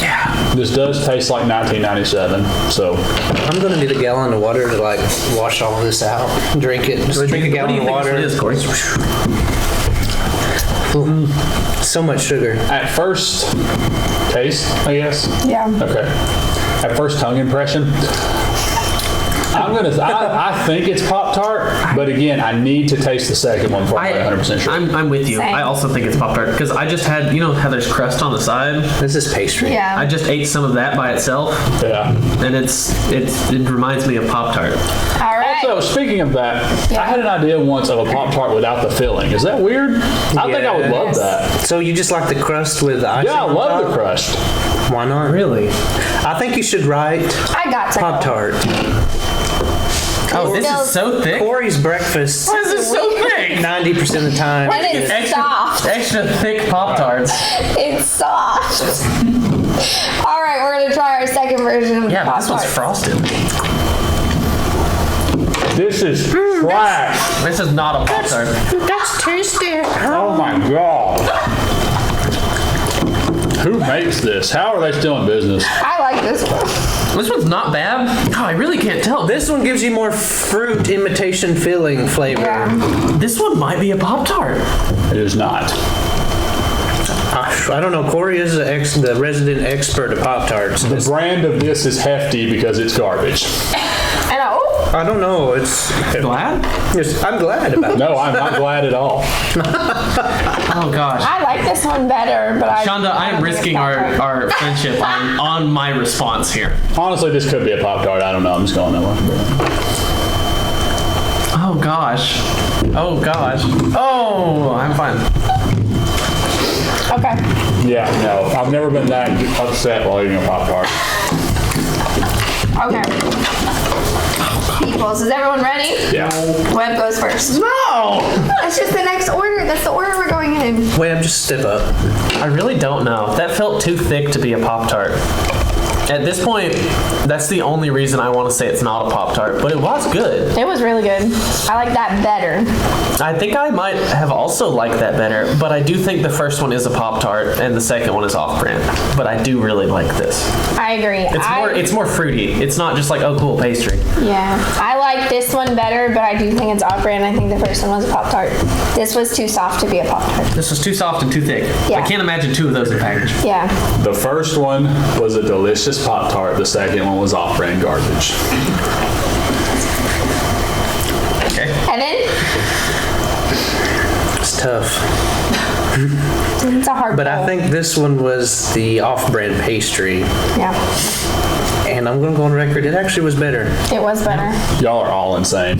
Yeah. This does taste like 1997, so. I'm gonna need a gallon of water to like wash all this out. Drink it. Just drink a gallon of water. What do you think this is, Cory? So much sugar. At first taste, I guess. Yeah. Okay. At first tongue impression, I think it's Pop-Tart, but again, I need to taste the second one before I'm 100% sure. I'm with you. Same. I also think it's Pop-Tart because I just had, you know how there's crust on the side? This is pastry. Yeah. I just ate some of that by itself, Yeah. and it reminds me of Pop-Tart. All right. So speaking of that, Yeah. I had an idea once of a Pop-Tart without the filling. Is that weird? I think I would love Yes. that. So you just like the crust with the icing? Yeah, I on love top? the crust. Why not? Really? I think you should write I got to. Pop-Tart. Oh, this is so thick. Corey's breakfast Why is this so thick? 90% of the time. And it's soft. Extra thick Pop-Tarts. It's soft. All right, we're gonna try our second version of Yeah, but this one's Pop-Tarts. frosted. This is trash. This is not a Pop-Tart. That's tasty. Oh my god. Who makes this? How are they still in business? I like this one. This one's not bad. Oh, I really can't tell. This one gives you more fruit imitation filling flavor. Yeah. This one might be a Pop-Tart. It is not. I don't know. Corey is the resident expert of Pop-Tarts. The brand of this is hefty because it's garbage. And I don't know. It's. Glad? I'm glad about it. No, I'm not glad at all. Oh gosh. I like this one better, but Shonda, I am risking our friendship on my response here. Honestly, this could be a Pop-Tart. I don't know. I'm just going that one. Oh gosh. Oh gosh. Oh, I'm fine. Okay. Yeah, no. I've never been that upset while eating a Pop-Tart. Okay. Peoples, is everyone ready? Yeah. Webb goes first. No! That's just the next order. That's the order we're going in. Wait, just step up. I really don't know. That felt too thick to be a Pop-Tart. At this point, that's the only reason I want to say it's not a Pop-Tart, but it was good. It was really good. I like that better. I think I might have also liked that better, but I do think the first one is a Pop-Tart and the second one is off-brand. But I do really like this. I agree. It's more fruity. It's not just like, oh cool, pastry. Yeah. I like this one better, but I do think it's off-brand. I think the first one was a Pop-Tart. This was too soft to be a Pop-Tart. This was too soft and too thick. Yeah. I can't imagine two of those in package. Yeah. The first one was a delicious Pop-Tart. The second one was off-brand garbage. Okay. Evan? It's tough. It's a hard But I pull. think this one was the off-brand pastry. Yeah. And I'm going to go on record. It actually was better. It was better. Y'all are all insane.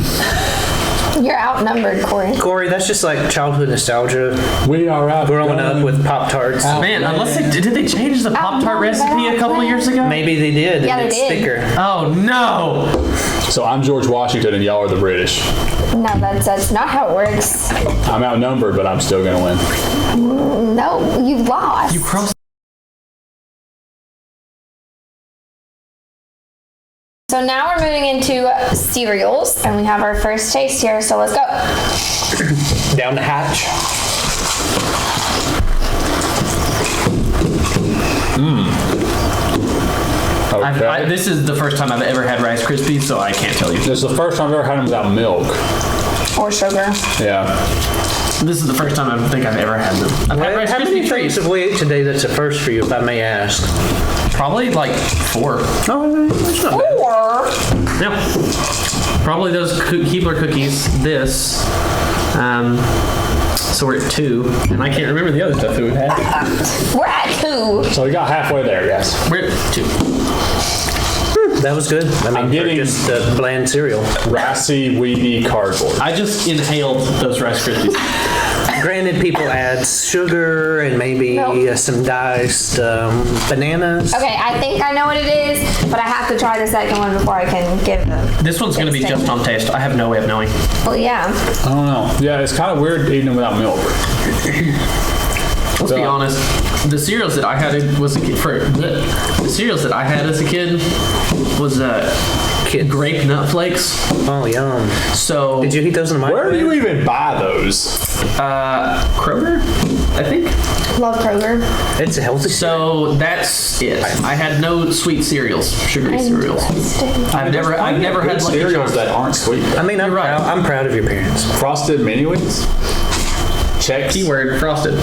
You're outnumbered, Corey. Corey, that's just like childhood nostalgia. We are out Growing up with Pop-Tarts. Man, unless did they change the Pop-Tart no, recipe a couple years ago? Maybe they did. Yeah, and they it's did. thicker. Oh no! So I'm George Washington and y'all are the British. No, that's not how it works. I'm outnumbered, but I'm still gonna win. No, you lost. You crossed. So now we're moving into cereals, and we have our first taste here, so let's go. Down the hatch. Okay. This is the first time I've ever had Rice Krispies, so I can't tell you. This is the first time I've ever had them without milk. Or sugar. Yeah. This is the first time I think I've ever had them. I've had Well, Rice how many Krispie things treats. have we ate today that's a first for you, if I may ask? Probably like 4. Oh, that's not bad. Or Yeah. Probably those Keebler cookies. This. So we're at 2, and I can't remember the other stuff that we've had. we're at 2. So we got halfway there, guys. We're at 2. That was good. I mean, I'm for getting- just bland cereal. Ricey, weedy cardboard. I just inhaled those Rice Krispies. Granted, people add sugar and maybe No. some diced bananas. Okay, I think I know what it is, but I have to try the second one before I can give them. This one's going to be just on taste. I have no way of knowing. Well, yeah. I don't know. Yeah, it's kind of weird eating them without milk. Let's be honest. The cereals that I had was a kid the cereals that I had as a kid was grape nut flakes. Oh, yum. So Did you heat those in the Where microwave? do you even buy those? Kroger? I think. Love Kroger. It's a healthy. So that's it. I had no sweet cereals, sugary cereals. I've never had Lucky cereals Charms. that aren't sweet. I mean, I'm right. I'm proud of your parents. Frosted Mini Wheats. Chex. Keyword frosted.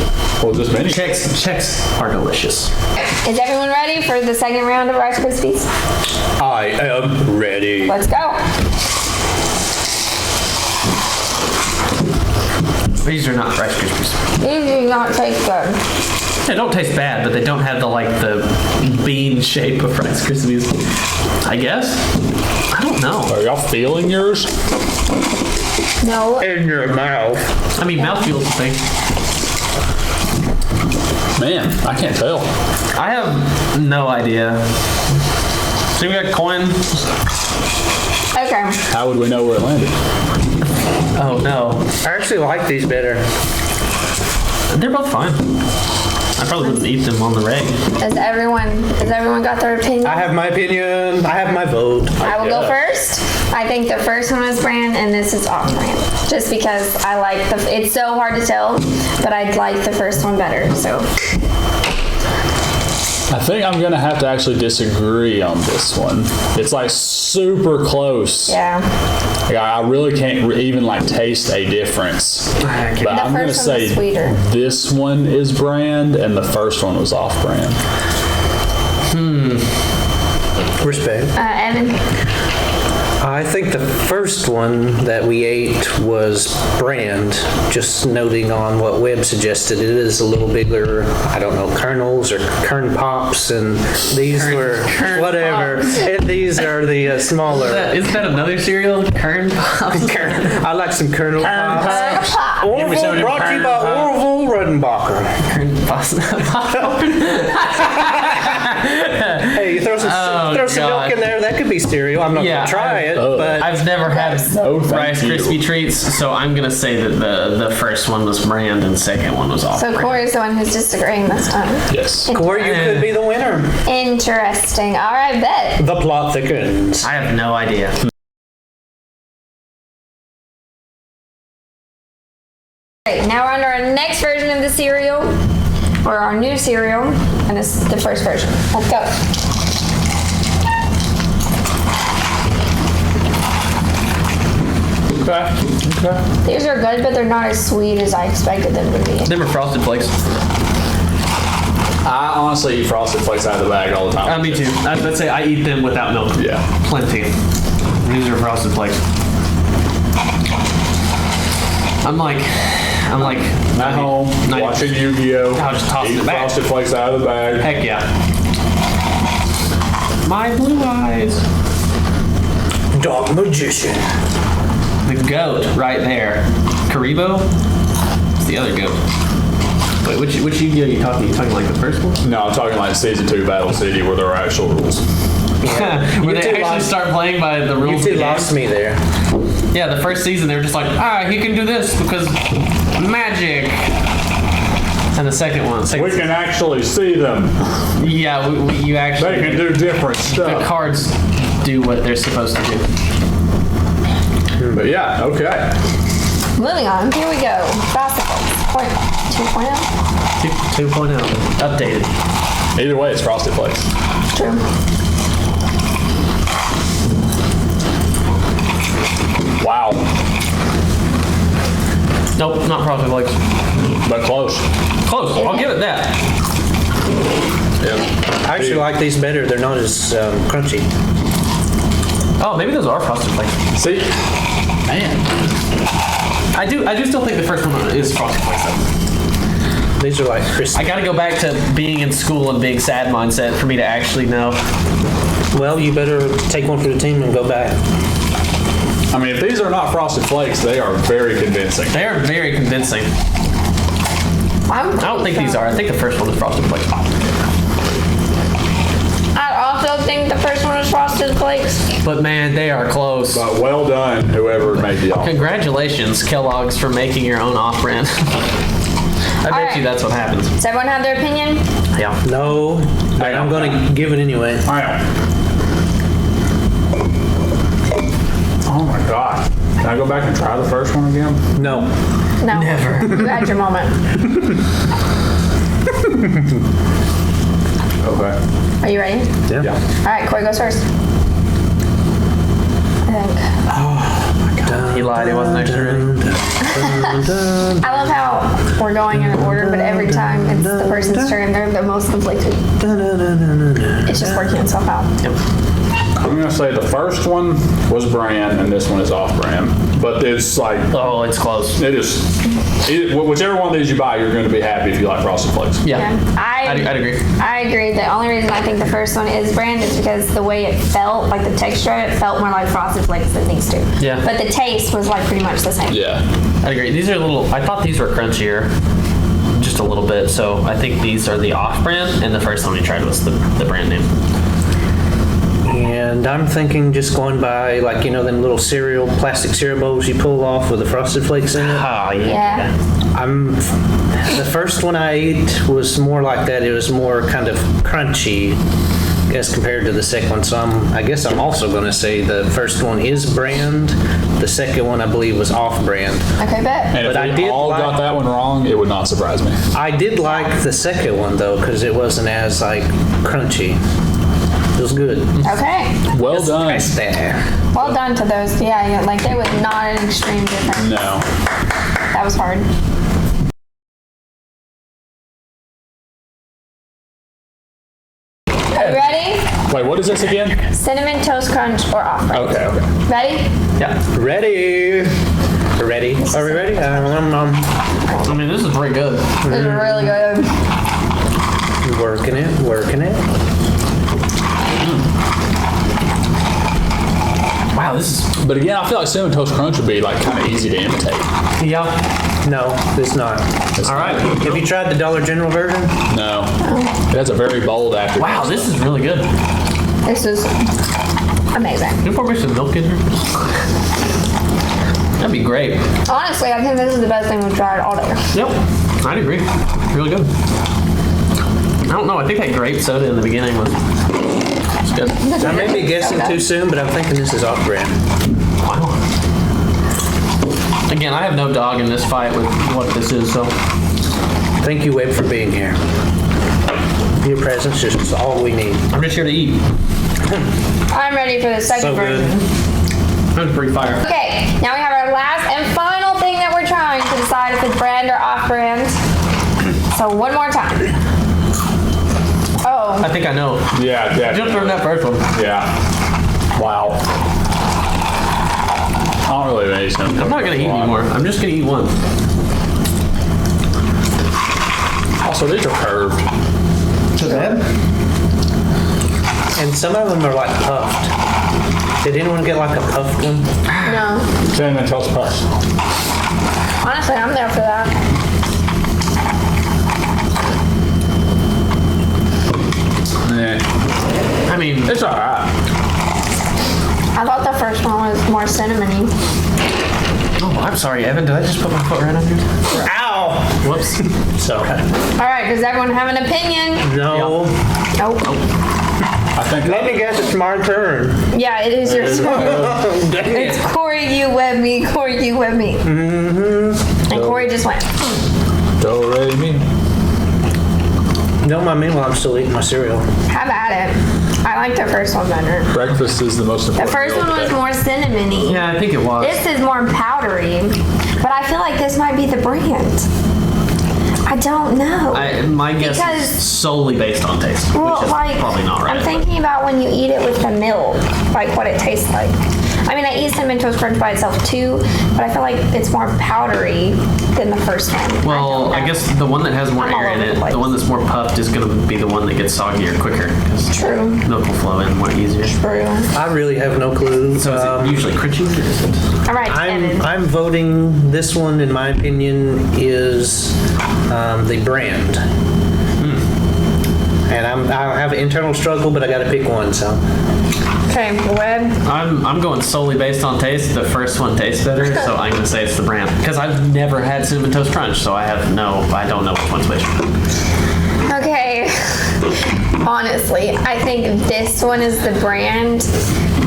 Well, just mini. Chex are delicious. Is everyone ready for the second round of Rice Krispies? I am ready. Let's go. These are not Rice Krispies. These do not taste good. They don't taste bad, but they don't have the bean shape of Rice Krispies. I guess. I don't know. Are y'all feeling yours? No. In your mouth. I mean, mouthfeel is the thing. Man, I can't tell. I have no idea. So we got coin. Okay. How would we know where it landed? Oh no. I actually like these better. They're both fine. I probably wouldn't eat them on the reg. Has everyone got their opinion? I have my opinion. I have my vote. I will go first. I think the first one was brand and this is off brand. Just because I like it's so hard to tell, but I like the first one better, so. I think I'm gonna have to actually disagree on this one. It's like super close. Yeah. Like, I really can't even like taste a difference. But I'm gonna first one was say sweeter. this one is brand and the first one was off brand. Respect. Evan? I think the first one that we ate was brand. Just noting on what Webb suggested, it is a little bigger, I don't know, kernels or kern pops, and these were whatever. And these are the smaller. Isn't that another cereal? Kern Pops? I like some kernel pops. Pop. Orville, brought to you by Orville Redenbacher. Kern Pops. Hey, you throw some milk in there, that could be cereal. I'm not gonna try it, but I've never had Rice Krispie treats, so I'm gonna say that the first one was brand and second one was off So brand. Cory's the one who's disagreeing this time. Yes. Cory, you could be the winner. Interesting. All right, bet. The plot thickens. I have no idea. Right, now we're on to our next version of the cereal, or our new cereal, and this is the first version. Let's go. Okay. These are good, but they're not as sweet as I expected them to be. Them are Frosted Flakes. I honestly eat Frosted Flakes out of the bag all the time. Me too. Let's say I eat them without milk. Yeah. Plenty. These are Frosted Flakes. I'm like At home, watching Yu-Gi-Oh! I was just tossing eating it back. Frosted Flakes out of the bag. Heck yeah. My blue eyes. Dog magician. The goat right there. Karibo? It's the other goat. Wait, which Yu-Gi-Oh are you talking? You talking like the first one? No, I'm talking like Season 2 Battle City where there are actual rules. Where they actually start playing by the You rules of the two game. lost me there. Yeah, the first season they were just like, he can do this because magic. And the second one, We can actually see them. yeah, you actually, They can do different the stuff. cards do what they're supposed to do. But yeah, okay. Moving on, here we go. Frosted Flakes 2.0. 2.0, updated. Either way, it's Frosted Flakes. True. Wow. Nope, not Frosted Flakes. But close. Close, I'll give it that. Yeah. I actually like these better. They're not as crunchy. Oh, maybe those are Frosted Flakes. See? Man. I do still think the first one is Frosted Flakes though. These are like crispy. I gotta go back to being in school and being sad mindset for me to actually know. Well, you better take one for the team and go back. I mean, if these are not Frosted Flakes, they are very convincing. They are very convincing. I I don't think these are. I think the first one is Frosted Flakes. I also think the first one was Frosted Flakes. But man, they are close. But well done, whoever made the offer. Congratulations, Kellogg's, for making your own off-brand. I bet you that's what happens. Does everyone have their opinion? Yeah. No, but I'm going to give it anyway. All right. Oh my God. Can I go back and try the first one again? No. No. Never. You had your moment. Okay. Are you ready? Yeah. All right, Cory goes first. I think. He lied. He wasn't extra in. I love how we're going in order, but every time it's the person's turn, they're the most conflicted. It's just working itself out. I'm going to say the first one was brand and this one is off-brand. But it's like... Oh, it's close. It is... whichever one of these you buy, you're going to be happy if you like Frosted Flakes. Yeah. I'd agree. I agree. The only reason I think the first one is brand is because the way it felt, like the texture of it, felt more like Frosted Flakes than these two. Yeah. But the taste was like pretty much the same. Yeah. I'd agree. These are a little... I thought these were crunchier. Just a little bit. So I think these are the off-brand, and the first one we tried was the brand name. And I'm thinking just going by, like, you know, them little plastic cereal bowls you pull off with the Frosted Flakes in it. Oh, Yeah. The first one I ate was more like that. It was more kind of crunchy as compared to the second one. So I guess I'm also going to say the first one is brand. The second one, I believe, was off-brand. Okay, bet. And But I if we did all like- got that one wrong, it would not surprise me. I did like the second one, though, because it wasn't as, like, crunchy. It was good. Okay. Well done. Nice there. Well done to those. Yeah, like they was not an extreme difference. No. That was hard. Are you ready? Wait, what is this again? Cinnamon Toast Crunch or off-brand. Okay. Ready? Yeah. Ready? Ready? Are we ready? I mean, this is pretty good. This is really good. Working it. Wow, this is... But again, I feel like Cinnamon Toast Crunch would be like kind of easy to imitate. Yeah. No, it's not. All right. Have you tried the Dollar General version? No. It has a very bold aftertaste. Wow, this is really good. This is amazing. Can you pour me some milk in here? That'd be great. Honestly, I think this is the best thing we've tried all day. Yep. I'd agree. Really good. I don't know. I think that grape soda in the beginning was good. I may be guessing too soon, but I'm thinking this is off-brand. Wow. Again, I have no dog in this fight with what this is, so. Thank you, Webb, for being here. Your presence is all we need. I'm just here to eat. I'm ready for the second So good. version. That's pretty fire. Okay, now we have our last and final thing that we're trying to decide if it's brand or off-brand. So one more time. Oh, I think I know. Yeah, yeah. Just from that first one. Yeah. Wow. I don't really have any cinnamon. I'm not gonna eat anymore. I'm just gonna eat one. Also, these are curved. Too bad? And some of them are like puffed. Did anyone get like a puffed one? no. Cinnamon Toast Crunch. Honestly, I'm there for that. Yeah. I mean, It's alright. I thought the first one was more cinnamony. oh, I'm sorry, Evan. Did I just put my foot right on yours? Ow! Whoops. Sorry. All right, does everyone have an opinion? No. Nope. I think Let me guess, it's my turn. Yeah, it is your turn. Dang It's it. Cory, you web me. Cory, you web me. Mm-hmm. And Cory just went. Do re mi. Don't mind me while I'm still eating my cereal. Have at it. I like the first one better. Breakfast is the most The important. first meal one of was the day. more cinnamony. Yeah, I think it was. This is more powdery, but I feel like this might be the brand. I don't know. My guess Because- is solely based on taste, well, which is like, probably not right. I'm thinking about when you eat it with the milk, like what it tastes like. I mean, I eat Cinnamon Toast Crunch by itself too, but I feel like it's more powdery than the first one. Well, I guess the one that has more I'm all air in over the it, place. the one that's more puffed, is going to be the one that gets soggier quicker. 'Cause True. milk will flow in more easier. True. I really have no clue. So is it usually crunchy? Or is it? All right, Evan. I'm voting this one, in my opinion, is the brand. And I have an internal struggle, but I got to pick one. So Okay, Webb. I'm going solely based on taste. The first one tastes better, so I'm going to say it's the brand. Because I've never had Cinnamon Toast Crunch, so I don't know which one's which. Okay. Honestly, I think this one is the brand,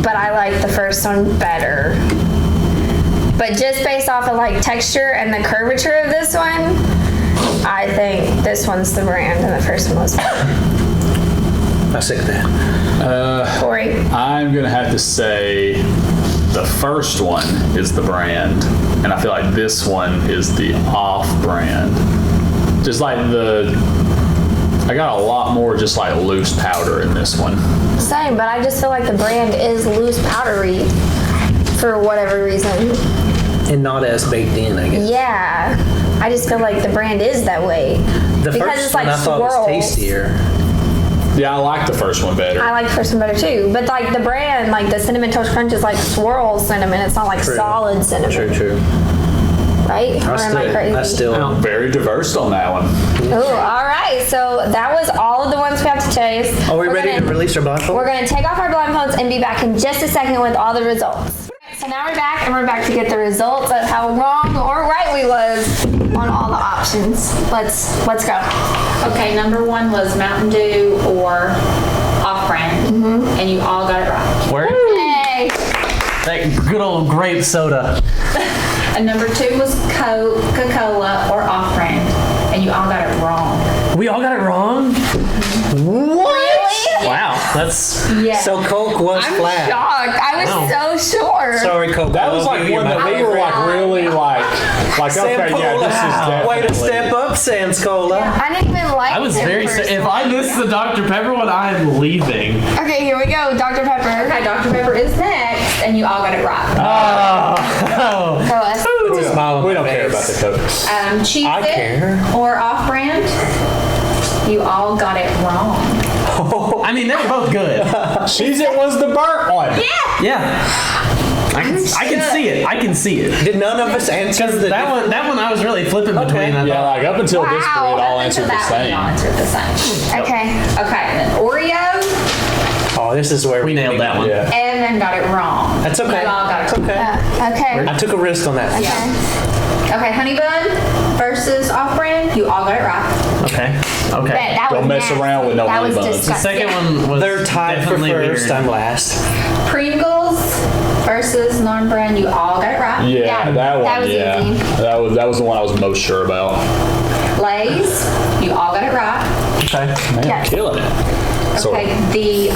but I like the first one better. But just based off of like texture and the curvature of this one, I think this one's the brand and the first one was I second that. Cory. I'm gonna have to say the first one is the brand, and I feel like this one is the off-brand. Just like I got a lot more just like loose powder in this one. Same, but I just feel like the brand is loose powdery for whatever reason. And not as baked in, I guess. Yeah. I just feel like the brand is that way. The because first it's like one I thought was swirls. tastier. Yeah, I like the first one better. I like the first one better too. But like the brand, like the Cinnamon Toast Crunch is like swirl cinnamon. It's not like True. solid cinnamon. True. Right? Or am I crazy? I still. Very diverse on that one. Ooh, all right. So that was all of the ones we have to taste. Are we We're ready gonna- to release our blindfold? We're going to take off our blindfolds and be back in just a second with all the results. So now we're back, and we're back to get the results of how wrong or right we was on all the options. Let's go. Okay, number one was Mountain Dew or off-brand, and you all got it right. Word? Hey. That good old grape soda. And number two was Coca-Cola or off-brand, and you all got it wrong. We all got it wrong? What? Really? Wow, that's... Yeah. So Coke was I'm flat. shocked. I was so sure. Sorry, Coke. That was like one that we were like really like okay, yeah, this is definitely. Way to step up, Sans Cola. I didn't even like I was it very... first. If I missed the Dr. Pepper one, I'm leaving. Okay, here we go. Dr. Pepper. Okay, Dr. Pepper is next, and you all got it right. Oh. Go us. It's a smile on We my don't care face. about the Coke. Cheez I care. or off-brand, you all got it wrong. I mean, they're both good. Cheez-It was the burnt one. Yeah. I can see it. I can see it. Did none of us answer the That one I was really flipping between. I Yeah, thought. like up until this Wow. point, all Up until answered the that one, you all same. answered the same. Okay. Okay, then Oreo, Oh, this is where We nailed that one. Yeah. Evan got it wrong. That's okay. You all got it It's wrong. okay. Okay. I took a risk on that. Yeah. Okay, Honey Bun versus off-brand, you all got it right. Okay. Okay. That Don't was mess nasty. around with no That honey was buns. The disgusting. second one was They're tied for definitely first. weird. I'm last. Pringles versus non-brand, you all got it right. Yeah, Yeah, that one. that was yeah, easy. that was the one I was most sure about. Lay's, you all got it right. Okay. Man, Yes. killing it. So, Okay, the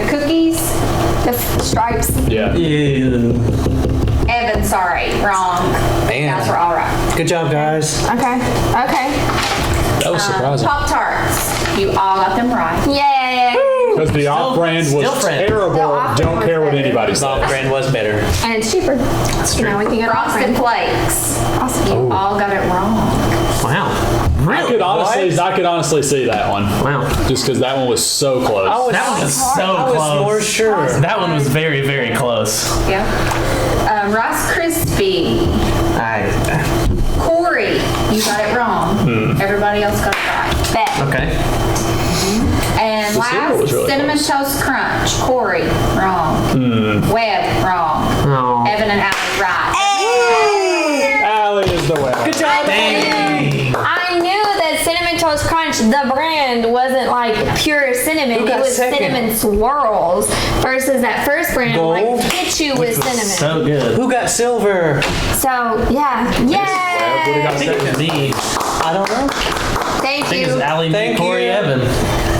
cookies, Stripes. yeah. Yeah. Evan, sorry, wrong. Man. You guys were all right. Good job, guys. Okay. Okay. That was surprising. Pop-Tarts, you all got them right. Yay. Because the off-brand was still friend. terrible. The off-brand Don't was care what better. anybody Soft says. brand was better. And it's cheaper. That's true. Now we can get Frosted Flakes, you all got it wrong. Wow. I Really? could honestly see that one. Wow. Just because that one was so close. That one was so I was close. more sure. That one was very, very close. Yeah. Rice Krispie, Cory, you got it wrong. Everybody else got it right. Bet. Okay. And The cereal was last, really Cinnamon Toast Crunch, Cory, wrong. Webb, wrong. Oh. Evan and Allie, right. Allie is the winner. Good job. Dang. I knew that Cinnamon Toast Crunch, the brand, wasn't like pure cinnamon. Who It got was second? cinnamon swirls versus that first brand, Gold. like hit you with cinnamon. So good. Who got silver? So yeah, Webb would've yay! got I think it was me. I don't know. Thank I think it was you, Allie, Thank Cory, you. Evan.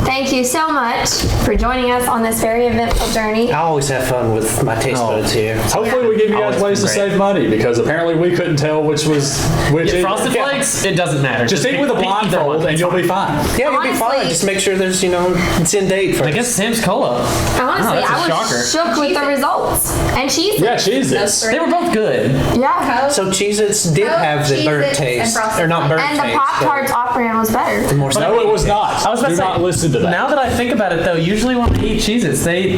thank you so much for joining us on this very eventful journey. I always have fun with my taste buds here. Hopefully we give you guys Always ways to been great. save money because apparently we couldn't tell which was which. Frosted Flakes, it doesn't matter. Just eat with a pick either blindfold one. and you'll be fine. Yeah, you'll be fine. Honestly- Just make sure there's, it's in date first. I guess Sam's Cola. Honestly, that's a I was shocker. shook with the results. And cheese. Yeah, Cheez-Its. They were both good. Yeah. So Cheez-Its did Coke, have the burnt Cheez-Its, and taste. Frosted Or not burnt And taste. the Pop Tarts off-brand was better. More No, it was not. I was about Do to say, not listen to that. Now that I think about it, though, usually when I eat Cheez-Its, they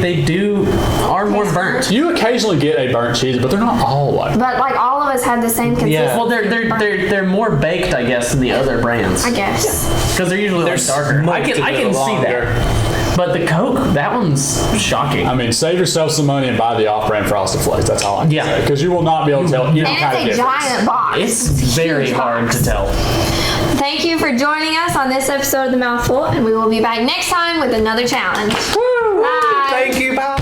are more burnt. You occasionally get a burnt cheese, but they're not all like. But like all of us had the same consistency. Yeah. Well, they're more baked, I guess, than the other brands I guess. because they're usually like darker. I smoked can a little see longer. that. But the Coke, that one's shocking. I mean, save yourself some money and buy the off-brand Frosted Flakes. That's all I can Yeah. say. Because you will not be able to tell any And kind of it's a difference. giant box. It's very huge hard box. to tell. Thank you for joining us on this episode of The Mouthful, and we will be back next time with another challenge. Bye. Thank you. Bye.